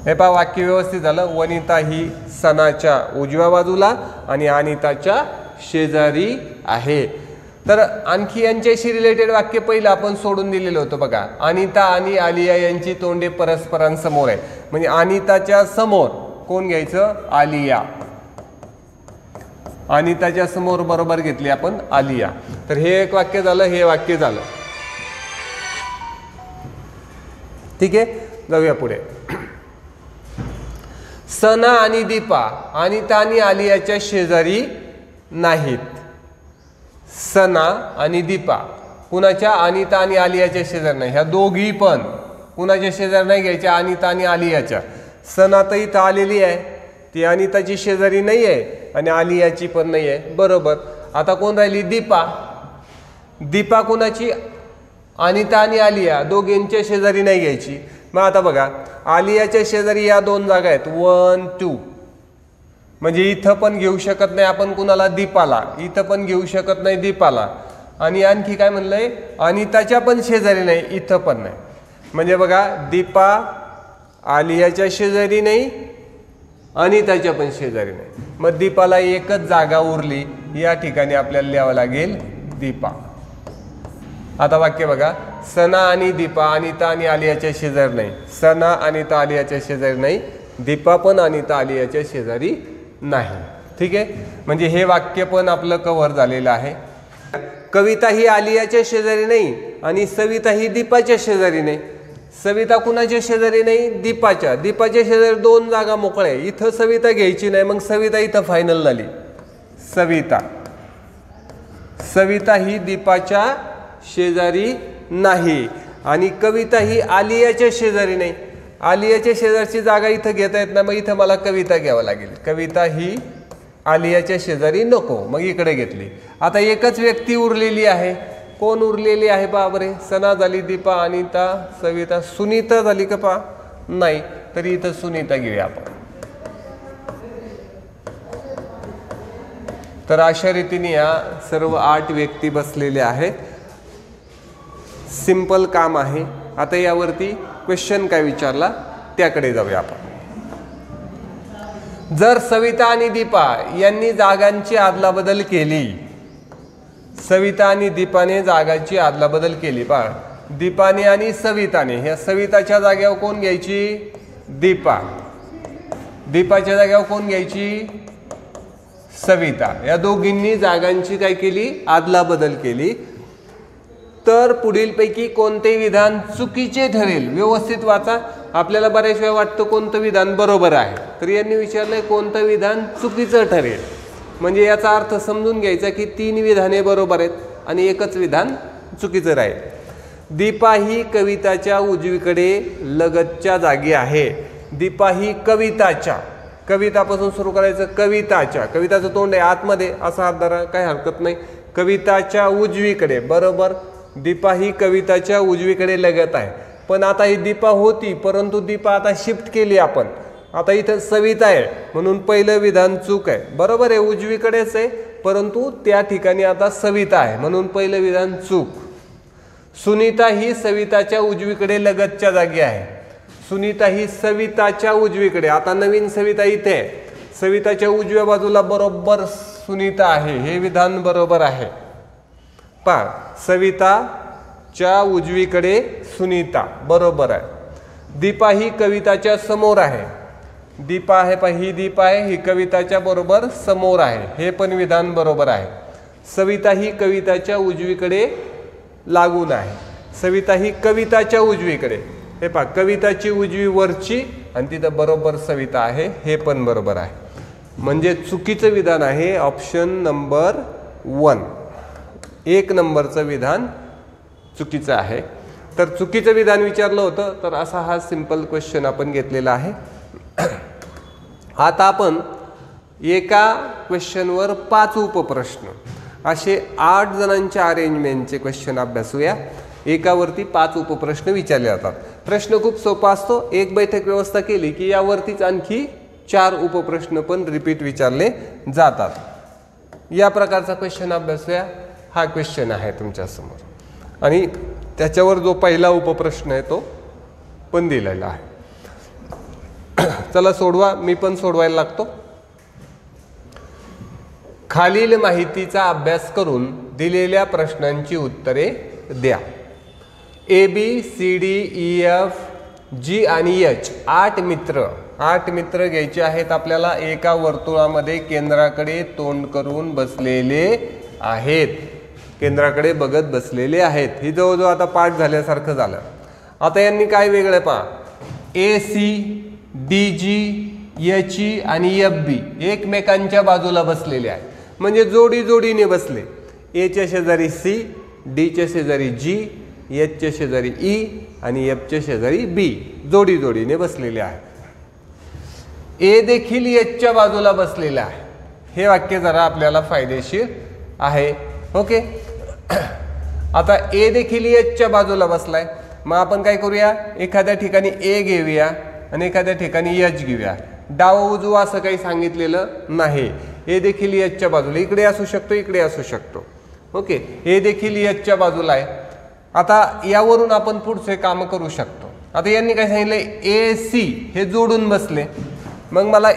हे पहा, वाक्य व्यवस्थित झालं. वनिता ही सनाच्या उजव्या बाजूला आणि अनिताच्या शेजारी आहे. तर आणखी यांच्याशी रिलेटेड वाक्य पहिलं आपण सोडून दिलेलं होतं बघा. अनिता आणि आलिया यांची तोंडे परस्परांसमोर आहे. म्हणजे अनिताच्या समोर कोण घ्यायचं? आलिया. अनिताच्या समोर बरोबर घेतली आपण आलिया. तर हे एक वाक्य झालं, हे वाक्य झालं. ठीक आहे, जाऊया पुढे. सना आणि दीपा अनिता आणि आलियाच्या शेजारी नाहीत. सना आणि दीपा कुणाच्या? अनिता आणि आलियाच्या शेजारी नाही. ह्या दोघी पण कुणाच्या शेजारी नाही घ्यायच्या? अनिता आणि आलियाच्या. सना तर इथं आलेली आहे, ती अनिताची शेजारी नाही आहे आणि आलियाची पण नाही आहे. बरोबर. आता कोण राहिली? दीपा. दीपा कुणाची? अनिता आणि आलिया दोघींच्या शेजारी नाही घ्यायची. मग आता बघा, आलियाच्या शेजारी या 2 जागा आहेत 1 2. म्हणजे इथं पण घेऊ शकत नाही आपण कुणाला? दीपाला. इथं पण घेऊ शकत नाही दीपाला. आणि आणखी काय म्हणलंय? अनिताच्या पण शेजारी नाही, इथं पण नाही. म्हणजे बघा, दीपा आलियाच्या शेजारी नाही, अनिताच्या पण शेजारी नाही. मग दीपाला एकच जागा उरली. या ठिकाणी आपल्याला लिहावं लागेल दीपा. आता वाक्य बघा, सना आणि दीपा अनिता आणि आलियाच्या शेजारी नाही. सना अनिता आलियाच्या शेजारी नाही. दीपा पण अनिता आलियाच्या शेजारी नाही. ठीक आहे, म्हणजे हे वाक्य पण आपलं कव्हर झालेलं आहे. कविता ही आलियाच्या शेजारी नाही आणि सविता ही दीपाच्या शेजारी नाही. सविता कुणाच्या शेजारी नाही? दीपाच्या. दीपाच्या शेजारी 2 जागा मोकळ्या आहे. इथं सविता घ्यायची नाही, मग सविता इथं फायनल झाली. सविता ही दीपाच्या शेजारी नाही. आणि कविता ही आलियाच्या शेजारी नाही. आलियाच्या शेजारची जागा इथं घेता येत नाही, मग इथं मला कविता घ्यावं लागेल. कविता ही आलियाच्या शेजारी नको, मग इकडे घेतली. आता एकच व्यक्ती उरलेली आहे. कोण उरलेली आहे बाबरे? सना झाली, दीपा, अनिता, सविता. सुनीता झाली का पा? नाही, तरी इथं सुनीता घेऊया आपण. तर अशा रीतीने या सर्व 8 व्यक्ती बसलेल्या आहेत. सिंपल काम आहे. आता यावरती क्वेश्चन काय विचारला त्याकडे जाऊया आपण. जर सविता आणि दीपा यांनी जागांची आदलाबदल केली, सविता आणि दीपाने जागांची आदलाबदल केली. पहा, दीपाने आणि सविताने, ह्या सविताच्या जागेवर कोण घ्यायची? दीपा. दीपाच्या जागेवर कोण घ्यायची? सविता. या दोघींनी जागांची काय केली? आदलाबदल केली. तर पुढीलपैकी कोणते विधान चुकीचे ठरेल? व्यवस्थित वाचा. आपल्याला बऱ्याच वेळा वाटतं कोणतं विधान बरोबर आहे, तर यांनी विचारलंय कोणतं विधान चुकीचं ठरेल. म्हणजे याचा अर्थ समजून घ्यायचा की 3 विधाने बरोबर आहेत आणि एकच विधान चुकीचं राहील. दीपा ही कविताच्या उजवीकडे लगतच्या जागी आहे. दीपा ही कविताच्या, कवितापासून सुरू करायचं, कविताच्या, कविताचं तोंड आहे आतमध्ये, असा हात धरा, काही हरकत नाही. कविताच्या उजवीकडे, बरोबर. दीपा ही कविताच्या उजवीकडे लगत आहे. पण आता ही दीपा होती, परंतु दीपा आता शिफ्ट केली आपण. आता इथं सविता आहे, म्हणून पहिलं विधान चूक आहे. बरोबर आहे, उजवीकडेच आहे, परंतु त्या ठिकाणी आता सविता आहे, म्हणून पहिलं विधान चूक. सुनीता ही सविताच्या उजवीकडे लगतच्या जागी आहे. सुनीता ही सविताच्या उजवीकडे. आता नवीन सविता इथे आहे. सविताच्या उजव्या बाजूला बरोबर सुनीता आहे. हे विधान बरोबर आहे. पहा, सविताच्या उजवीकडे सुनीता, बरोबर आहे. दीपा ही कविताच्या समोर आहे. दीपा आहे, पहा ही दीपा आहे, ही कविताच्या बरोबर समोर आहे. हे पण विधान बरोबर आहे. सविता ही कविताच्या उजवीकडे लागून आहे. सविता ही कविताच्या उजवीकडे. हे पहा, कविताची उजवी वरची आणि तिथं बरोबर सविता आहे. हे पण बरोबर आहे. म्हणजे चुकीचं विधान आहे ऑप्शन नंबर 1. 1 नंबरचं विधान चुकीचं आहे. तर चुकीचं विधान विचारलं होतं, तर असा हा सिंपल क्वेश्चन आपण घेतलेला आहे. आता आपण एका क्वेश्चनवर 5 उपप्रश्न, असे 8 जणांच्या अरेंजमेंटचे क्वेश्चन अभ्यासूया. एकावरती 5 उपप्रश्न विचारले जातात. प्रश्न खूप सोपा असतो. एक बैठक व्यवस्था केली की यावरतीच आणखी 4 उपप्रश्न पण रिपीट विचारले जातात. या प्रकारचा क्वेश्चन अभ्यासूया. हा क्वेश्चन आहे तुमच्या समोर आणि त्याच्यावर जो पहिला उपप्रश्न आहे तो पण दिलेला आहे. चला सोडवा, मी पण सोडवायला लागतो. खालील माहितीचा अभ्यास करून दिलेल्या प्रश्नांची उत्तरे द्या. A B C D E F G आणि एच 8 मित्र घ्यायचे आहेत आपल्याला. एका वर्तुळामध्ये केंद्राकडे तोंड करून बसलेले आहेत. केंद्राकडे बघत बसलेले आहेत. ही जवळजवळ आता पाठ झाल्यासारखं झालं. आता यांनी काय वेगळं पहा, A C D G H E आणि एफ बी एकमेकांच्या बाजूला बसलेले आहेत. म्हणजे जोडी जोडीने बसले. एच्या शेजारी सी, डीच्या शेजारी जी, एचच्या शेजारी ई आणि एफच्या शेजारी बी, जोडी जोडीने बसलेले आहेत. ए देखील एचच्या बाजूला बसलेला आहे. हे वाक्य जरा आपल्याला फायदेशीर आहे. ओके, आता ए देखील एचच्या बाजूला बसलाय. मग आपण काय करूया, एखाद्या ठिकाणी ए घेऊया आणि एखाद्या ठिकाणी एच घेऊया. डाव उजवा असं काही सांगितलेलं नाही. ए देखील एचच्या बाजूला, इकडे असू शकतो, इकडे असू शकतो. ओके, ए देखील एचच्या बाजूला आहे. आता यावरून आपण पुढचे काम करू शकतो. आता यांनी काय सांगितलंय, ए सी हे जोडून बसले. मग मला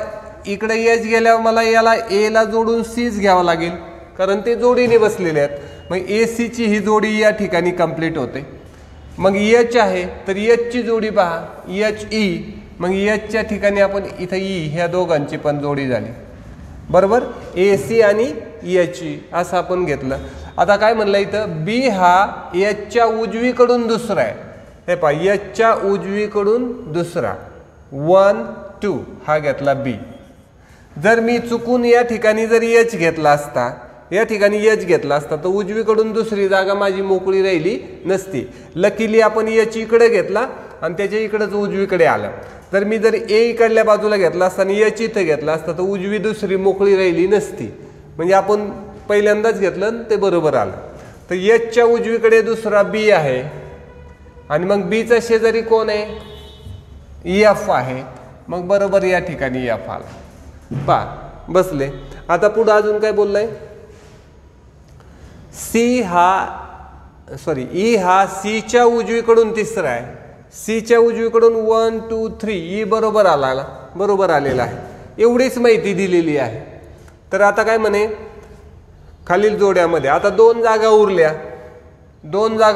इकडे एच गेल्यावर मला याला ए ला जोडून सीच घ्यावं लागेल, कारण ते जोडीने बसलेले आहेत. मग ए सीची ही जोडी या ठिकाणी कंप्लीट होते. मग एच आहे तर एचची जोडी पहा, एच ई. मग एचच्या ठिकाणी आपण इथं ई, ह्या दोघांची पण जोडी झाली. बरोबर, ए सी आणि एच असं आपण घेतलं. आता काय म्हणलं इथं बी हा एचच्या उजवीकडून दुसरा आहे. हे पहा एचच्या उजवीकडून दुसरा 1 2 हा घेतला बी. जर मी चुकून या ठिकाणी जर एच घेतला असता, या ठिकाणी एच घेतला असता तर उजवीकडून दुसरी जागा माझी मोकळी राहिली नसती. लकीली आपण एच इकडे घेतला आणि त्याच्या इकडेच उजवीकडे आलं. तर मी जर ए इकडल्या बाजूला घेतला असता आणि एच इथं घेतला असता तर उजवी दुसरी मोकळी राहिली नसती. म्हणजे आपण पहिल्यांदाच घेतलं ते बरोबर आलं. तर एचच्या उजवीकडे दुसरा बी आहे आणि मग बीचा शेजारी कोण आहे एफ आहे. मग बरोबर या ठिकाणी एफ आला. बसले. आता पुढे अजून काय बोललाय ई हा सीच्या उजवीकडून तिसरा आहे. सीच्या उजवीकडून 1 2 3 ई बरोबर आलेला आहे. एवढीच माहिती दिलेली आहे. तर आता काय म्हणे खालील जोड्यामध्ये आता दोन जागा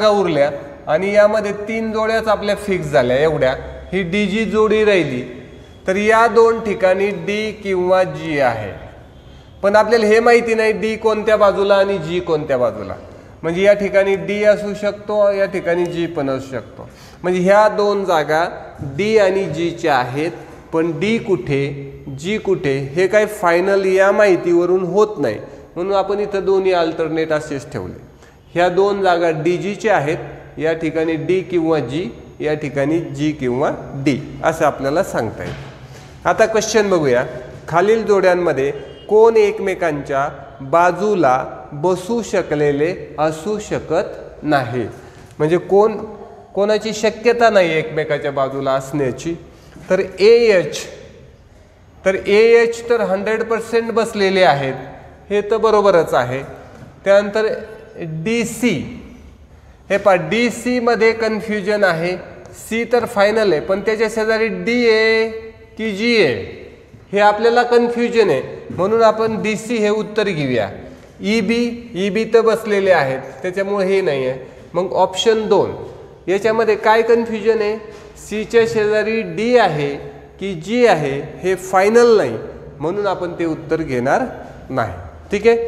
उरल्या आणि यामध्ये 3 जोड्याच आपल्या फिक्स झाल्या. एवढ्या ही डी जी जोडी राहिली. तर या दोन ठिकाणी डी किंवा जी आहे. पण आपल्याला हे माहिती नाही डी कोणत्या बाजूला आणि जी कोणत्या बाजूला. म्हणजे या ठिकाणी डी असू शकतो, या ठिकाणी जी पण असू शकतो. म्हणजे ह्या दोन जागा डी आणि जीच्या आहेत. पण डी कुठे जी कुठे हे काही फायनल या माहितीवरून होत नाही. म्हणून आपण इथं दोन्ही अल्टरनेट असेच ठेवले. ह्या दोन जागा डी जीच्या आहेत. या ठिकाणी डी किंवा जी, या ठिकाणी जी किंवा डी असं आपल्याला सांगता येईल. आता क्वेश्चन बघूया. खालील जोड्यांमध्ये कोण एकमेकांच्या बाजूला बसू शकलेले असू शकत नाही. म्हणजे कोणाची शक्यता नाही एकमेकाच्या बाजूला असण्याची. तर ए एच तर 100% बसलेले आहेत. हे तर बरोबरच आहे. त्यानंतर डी सी हे पहा डी सी मध्ये कन्फ्युजन आहे. सी तर फायनल आहे पण त्याच्या शेजारी डी आहे की जी आहे हे आपल्याला कन्फ्युजन आहे. म्हणून आपण डी सी हे उत्तर घेऊया. ई बी तर बसलेले आहेत त्याच्यामुळे हे नाही आहे. मग ऑप्शन 2 याच्यामध्ये काय कन्फ्युजन आहे. सीच्या शेजारी डी आहे की जी आहे हे फायनल नाही. म्हणून आपण ते उत्तर घेणार नाही. ठीक आहे.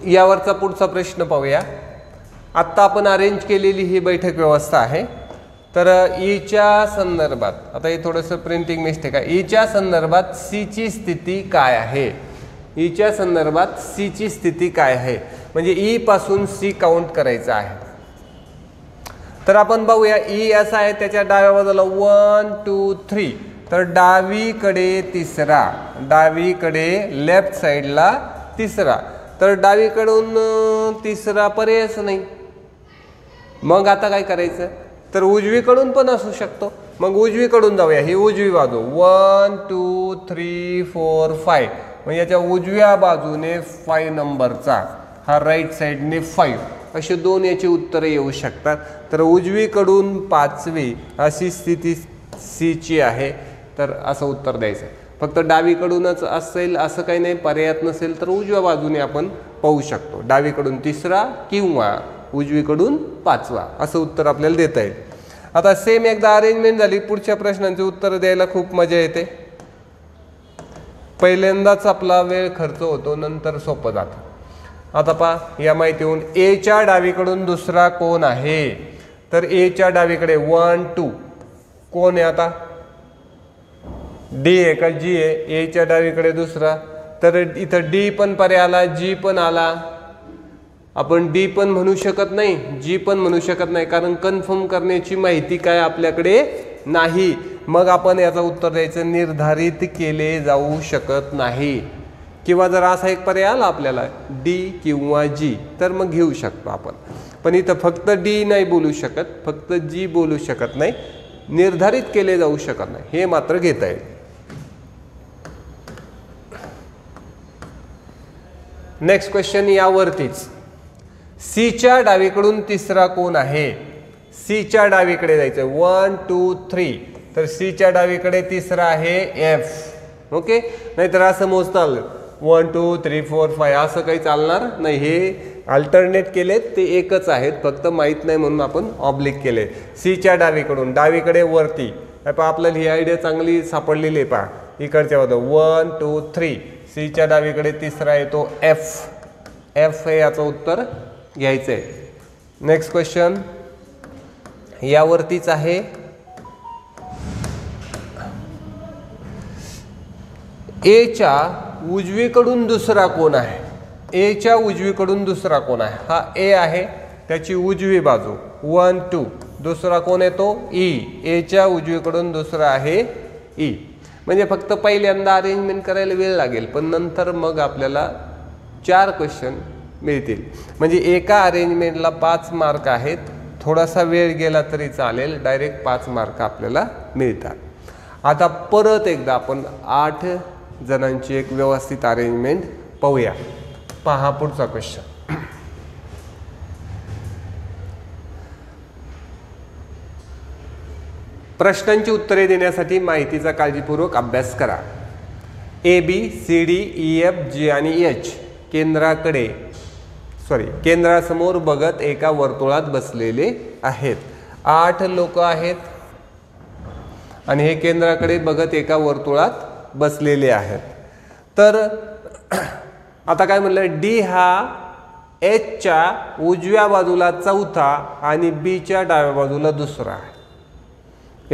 यावरचा पुढचा प्रश्न पाहूया. आत्ता आपण अरेंज केलेली ही बैठक व्यवस्था आहे. तर ईच्या संदर्भात आता हे थोडंसं प्रिंटिंग मिस्टेक आहे. ईच्या संदर्भात सीची स्थिती काय आहे. ईच्या संदर्भात सीची स्थिती काय आहे म्हणजे ई पासून सी काउंट करायचं आहे. तर आपण पाहूया. ई असा आहे त्याच्या डाव्या बाजूला 1 2 3 तर डावीकडे तिसरा, डावीकडे लेफ्ट साईडला तिसरा. तर डावीकडून तिसरा पर्यायच नाही. मग आता काय करायचं तर उजवीकडून पण असू शकतो. मग उजवीकडून जाऊया. ही उजवी बाजू 1 2 3 4 5 म्हणजे याच्या उजव्या बाजूने 5 नंबरचा हा राईट साईडने 5 असे दोन याची उत्तरे येऊ शकतात. तर उजवीकडून 5वी अशी स्थिती सीची आहे. तर असं उत्तर द्यायचं. फक्त डावीकडूनच असेल असं काही नाही. पर्यायात नसेल तर उजव्या बाजूने आपण पाहू शकतो. डावीकडून तिसरा किंवा उजवीकडून 5वा असं उत्तर आपल्याला देता येईल. आता सेम एकदा अरेंजमेंट झाली. पुढच्या प्रश्नांची उत्तर द्यायला खूप मजा येते. पहिल्यांदाच आपला वेळ खर्च होतो नंतर सोपं जातं. आता पहा या माहितीहून एच्या डावीकडून दुसरा कोण आहे. तर एच्या डावीकडे 1 2 कोण आहे आता डी आहे का जी आहे. एच्या डावीकडे दुसरा तर इथं डी पण पर्याय आला जी पण आला. आपण डी पण म्हणू शकत नाही जी पण म्हणू शकत नाही कारण कन्फर्म करण्याची माहिती काय आपल्याकडे नाही. मग आपण याचं उत्तर द्यायचं निर्धारित केले जाऊ शकत नाही. किंवा जर असा एक पर्याय आला आपल्याला डी किंवा जी तर मग घेऊ शकतो आपण. पण इथं फक्त डी नाही बोलू शकत, फक्त जी बोलू शकत नाही, निर्धारित केले जाऊ शकत नाही हे मात्र घेता येईल. नेक्स्ट क्वेश्चन यावरतीच. सीच्या डावीकडून तिसरा कोण आहे. सीच्या डावीकडे जायचं 1 2 3 तर सीच्या डावीकडे तिसरा आहे एफ. ओके. नाहीतर असं मोजता आलं 1 2 3 4 5 असं काही चालणार नाही. हे अल्टरनेट केलेत ते एकच आहेत फक्त माहीत नाही म्हणून आपण ऑब्लिक केले. सीच्या डावीकडून डावीकडे वरती आपल्याला ही आयडिया चांगली सापडलेली आहे. पहा इकडच्या बाजू 1 2 3 सीच्या डावीकडे तिसरा येतो एफ. एफ हे याचं उत्तर घ्यायचं आहे. नेक्स्ट क्वेश्चन यावरतीच आहे. एच्या उजवीकडून दुसरा कोण आहे? एच्या उजवीकडून दुसरा कोण आहे? हा ए आहे, त्याची उजवी बाजू 1 2. दुसरा कोण येतो? ई. एच्या उजवीकडून दुसरा आहे ई. म्हणजे फक्त पहिल्यांदा अरेंजमेंट करायला वेळ लागेल, पण नंतर मग आपल्याला 4 क्वेश्चन मिळतील. म्हणजे एका अरेंजमेंटला 5 मार्क आहेत. थोडासा वेळ गेला तरी चालेल, डायरेक्ट 5 मार्क आपल्याला मिळतात. आता परत एकदा आपण 8 जणांची एक व्यवस्थित अरेंजमेंट पाहूया. पहा पुढचा क्वेश्चन. प्रश्नांची उत्तरे देण्यासाठी माहितीचा काळजीपूर्वक अभ्यास करा. A B C D E F G आणि एच केंद्रासमोर बघत एका वर्तुळात बसलेले आहेत. 8 लोक आहेत आणि हे केंद्राकडे बघत एका वर्तुळात बसलेले आहेत. तर आता काय म्हणलं, डी हा एचच्या उजव्या बाजूला चौथा आणि बीच्या डाव्या बाजूला दुसरा आहे.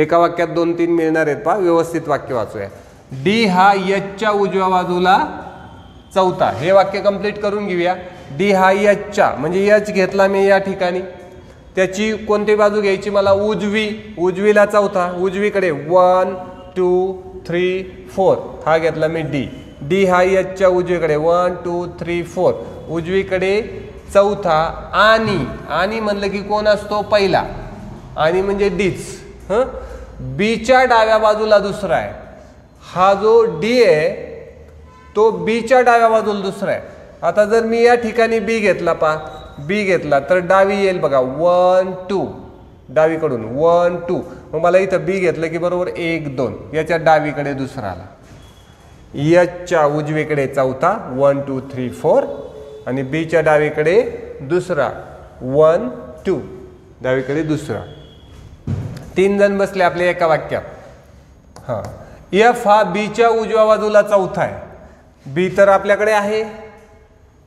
एका वाक्यात 2-3 मिळणार आहेत. पहा, व्यवस्थित वाक्य वाचूया. डी हा एचच्या उजव्या बाजूला चौथा. हे वाक्य कंप्लीट करून घेऊया. डी हा एचच्या, म्हणजे एच घेतला मी या ठिकाणी, त्याची कोणती बाजू घ्यायची मला? उजवी. उजवीला चौथा, उजवीकडे 1 2 3 4 हा घेतला मी डी. डी हा एचच्या उजवीकडे 1 2 3 4 उजवीकडे चौथा. आणि म्हणलं की कोण असतो? पहिला. आणि म्हणजे डीच. बीच्या डाव्या बाजूला दुसरा आहे. हा जो डी आहे तो बीच्या डाव्या बाजूला दुसरा आहे. आता जर मी या ठिकाणी बी घेतला, पहा बी घेतला तर डावी येईल बघा 1 2 डावीकडून 1 2. मग मला इथं बी घेतलं की बरोबर 1 2 याच्या डावीकडे दुसरा आला. एचच्या उजवीकडे चौथा 1 2 3 4 आणि बीच्या डावीकडे दुसरा 1 2 डावीकडे दुसरा. 3 जण बसले आपल्या एका वाक्यात. हा, एफ हा बीच्या उजव्या बाजूला चौथा आहे. बी तर आपल्याकडे आहे,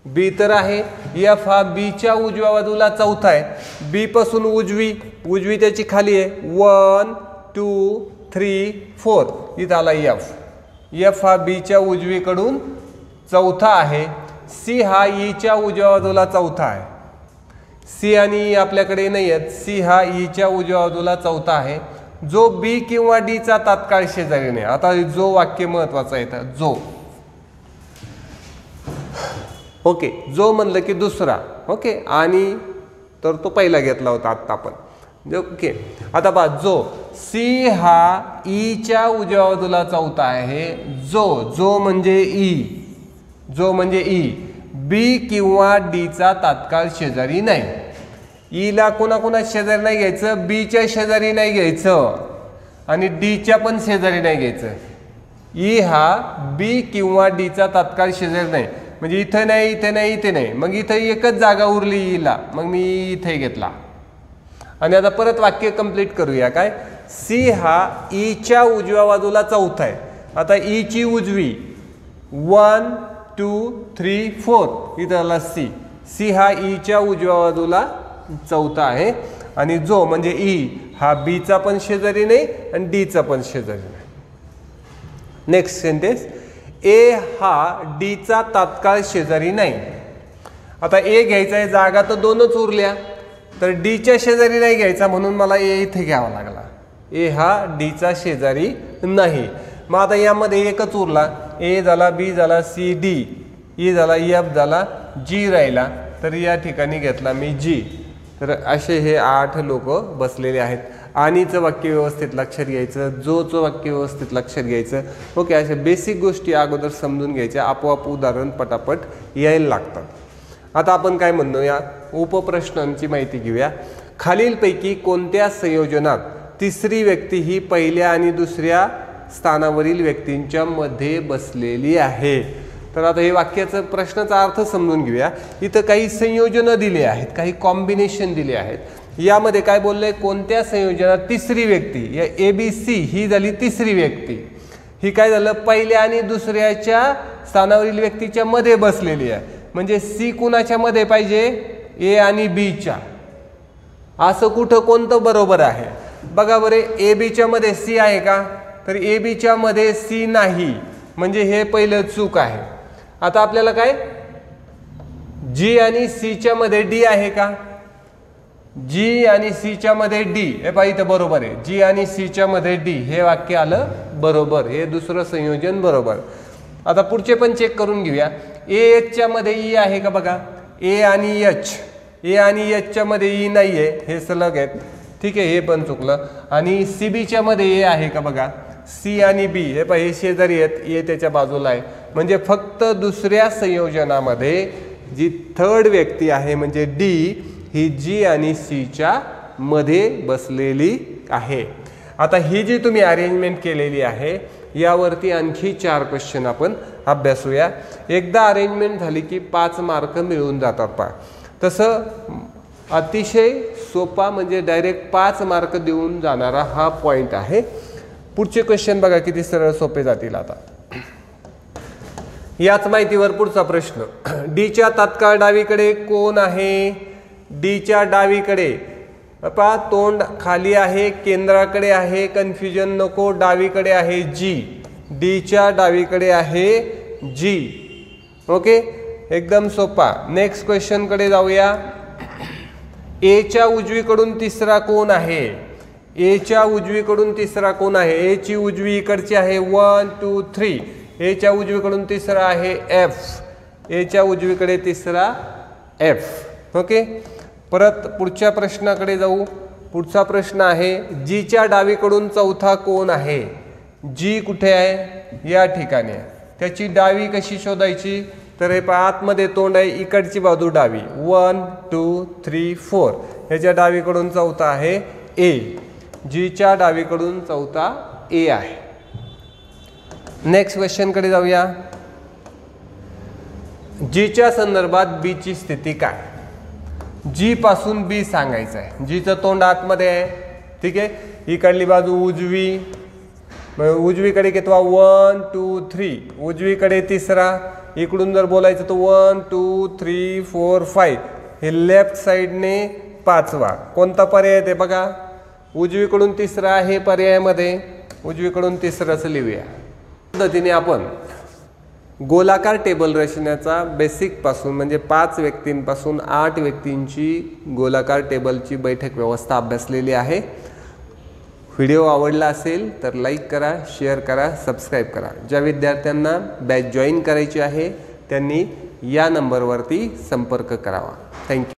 बी तर आहे. एफ हा बीच्या उजव्या बाजूला चौथा आहे. बी पासून उजवी त्याची खाली आहे 1 2 3 4 इथं आला एफ. एफ हा बीच्या उजवीकडून चौथा आहे. सी हा ईच्या उजव्या बाजूला चौथा आहे. सी आणि ई आपल्याकडे नाही आहेत. सी हा ईच्या उजव्या बाजूला चौथा आहे. जो बी किंवा डीचा तात्काळ शेजारी नाही. आता जो वाक्य महत्वाचा येतं, जो. ओके, जो म्हणलं की दुसरा. ओके, आणि तर तो पहिला घेतला होता आता आपण. ओके, आता पहा, जो सी हा ईच्या उजव्या बाजूला चौथा आहे. जो म्हणजे ई. जो म्हणजे ई. बी किंवा डीचा तात्काळ शेजारी नाही. ईला कोणाकोणा शेजारी नाही घ्यायचं, बीच्या शेजारी नाही घ्यायचं आणि डीच्या पण शेजारी नाही घ्यायचं. ई हा बी किंवा डीचा तात्काळ शेजारी नाही. म्हणजे इथं नाही, इथे नाही, इथे नाही. मग इथं एकच जागा उरली ईला, मग मी इथे घेतला. आणि आता परत वाक्य कंप्लीट करूया. काय? सी हा ईच्या उजव्या बाजूला चौथा आहे. आता ईची उजवी 1 2 3 4 इथं आला सी. सी हा ईच्या उजव्या बाजूला चौथा आहे आणि जो म्हणजे ई हा बीचा पण शेजारी नाही आणि डीचा पण शेजारी नाही. नेक्स्ट सेंटेन्स, ए हा डीचा तात्काळ शेजारी नाही. आता ए घ्यायचा आहे, जागा तर 2च उरल्या, तर डीच्या शेजारी नाही घ्यायचा म्हणून मला ए इथे घ्यावा लागला. ए हा डीचा शेजारी नाही. मग आता यामध्ये एकच उरला. ए झाला, बी झाला, सी डी, ई झाला, एफ झाला, जी राहिला. तर या ठिकाणी घेतला मी जी. तर असे हे 8 लोक बसलेले आहेत. आणिचं वाक्य व्यवस्थित लक्षात घ्यायचं, जोचं वाक्य व्यवस्थित लक्षात घ्यायचं. ओके, अशा बेसिक गोष्टी अगोदर समजून घ्यायच्या, आपोआप उदाहरण पटापट यायला लागतात. आता आपण काय म्हणतो, या उपप्रश्नांची माहिती घेऊया. खालीलपैकी कोणत्या संयोजनात तिसरी व्यक्ती ही पहिल्या आणि दुसऱ्या स्थानावरील व्यक्तींच्या मध्ये बसलेली आहे? तर आता हे वाक्याचा प्रश्नाचा अर्थ समजून घेऊया. इथं काही संयोजनं दिली आहेत, काही कॉम्बिनेशन दिले आहेत. यामध्ये काय बोललंय, कोणत्या संयोजनात तिसरी व्यक्ती, या ए बी सी ही झाली तिसरी व्यक्ती. ही काय झालं, पहिल्या आणि दुसऱ्याच्या स्थानावरील व्यक्तीच्या मध्ये बसलेली आहे. म्हणजे सी कुणाच्या मध्ये पाहिजे, ए आणि बीच्या. असं कुठं कोणतं बरोबर आहे बघा बरे. ए बीच्या मध्ये सी आहे का, तर ए बीच्या मध्ये सी नाही, म्हणजे हे पहिलं चूक आहे. आता आपल्याला काय, जी आणि सीच्या मध्ये डी आहे का, जी आणि सीच्या मध्ये डी, हे पाहिजे इथं बरोबर आहे. जी आणि सीच्या मध्ये डी, हे वाक्य आलं बरोबर, हे दुसरं संयोजन बरोबर. आता पुढचे पण चेक करून घेऊया. ए एचच्या मध्ये ई आहे का बघा, ए आणि एच, ए आणि एचच्या मध्ये ई नाही आहे, हे सलग आहेत, ठीक आहे, हे पण चुकलं. आणि सी बीच्या मध्ये ए आहे का बघा, सी आणि बी हे पाहिजे शेजारी आहेत, ए त्याच्या बाजूला आहे. म्हणजे फक्त दुसऱ्या संयोजनामध्ये जी थर्ड व्यक्ती आहे म्हणजे डी, ही जी आणि सीच्या मध्ये बसलेली आहे. आता ही जी तुम्ही अरेंजमेंट केलेली आहे यावरती आणखी 4 क्वेश्चन आपण अभ्यासूया. एकदा अरेंजमेंट झाली की 5 मार्क मिळून जातात पहा. तसं अतिशय सोपा म्हणजे डायरेक्ट 5 मार्क देऊन जाणारा हा पॉइंट आहे. पुढचे क्वेश्चन बघा किती सरळ सोपे जातील. आता याच माहितीवर पुढचा प्रश्न. डीच्या तात्काळ डावीकडे कोण आहे, डीच्या डावीकडे पहा तोंड खाली आहे, केंद्राकडे आहे, कन्फ्युजन नको, डावीकडे आहे जी, डीच्या डावीकडे आहे जी. ओके, एकदम सोपा. नेक्स्ट क्वेश्चन कडे जाऊया. एच्या उजवीकडून तिसरा कोण आहे, एच्या उजवीकडून तिसरा कोण आहे, एची उजवी इकडची आहे 1 2 3, एच्या उजवीकडून तिसरा आहे एफ, एच्या उजवीकडे तिसरा एफ. ओके, परत पुढच्या प्रश्नाकडे जाऊ. पुढचा प्रश्न आहे जीच्या डावीकडून चौथा कोण आहे, जी कुठे आहे, या ठिकाणी आहे. त्याची डावी कशी शोधायची, तर हे आतमध्ये तोंड आहे, इकडची बाजू डावी 1 2 3 4, ह्याच्या डावीकडून चौथा आहे ए, जीच्या डावीकडून चौथा ए आहे. नेक्स्ट क्वेश्चन कडे जाऊया. जीच्या संदर्भात बी ची स्थिती काय, जी पासून बी सांगायचं आहे. जीचं तोंड आतमध्ये आहे, ठीक आहे, इकडली बाजू उजवी, उजवीकडे कितवा 1 2 3, उजवीकडे तिसरा, इकडून जर बोलायचं तर 1 2 3 4 5, हे लेफ्ट साइडने पाचवा. कोणता पर्याय ते बघा, उजवीकडून तिसरा आहे पर्यायामध्ये, उजवीकडून तिसराच लिहूया. पद्धतीने आपण गोलाकार टेबल रचण्याचा बेसिक पासून म्हणजे 5 व्यक्तींपासून 8 व्यक्तींची गोलाकार टेबलची बैठक व्यवस्था अभ्यासलेली आहे. व्हिडिओ आवडला असेल तर लाईक करा, शेअर करा, सबस्क्राईब करा. ज्या विद्यार्थ्यांना बॅच जॉईन करायची आहे त्यांनी या नंबरवरती संपर्क करावा. थँक्यू.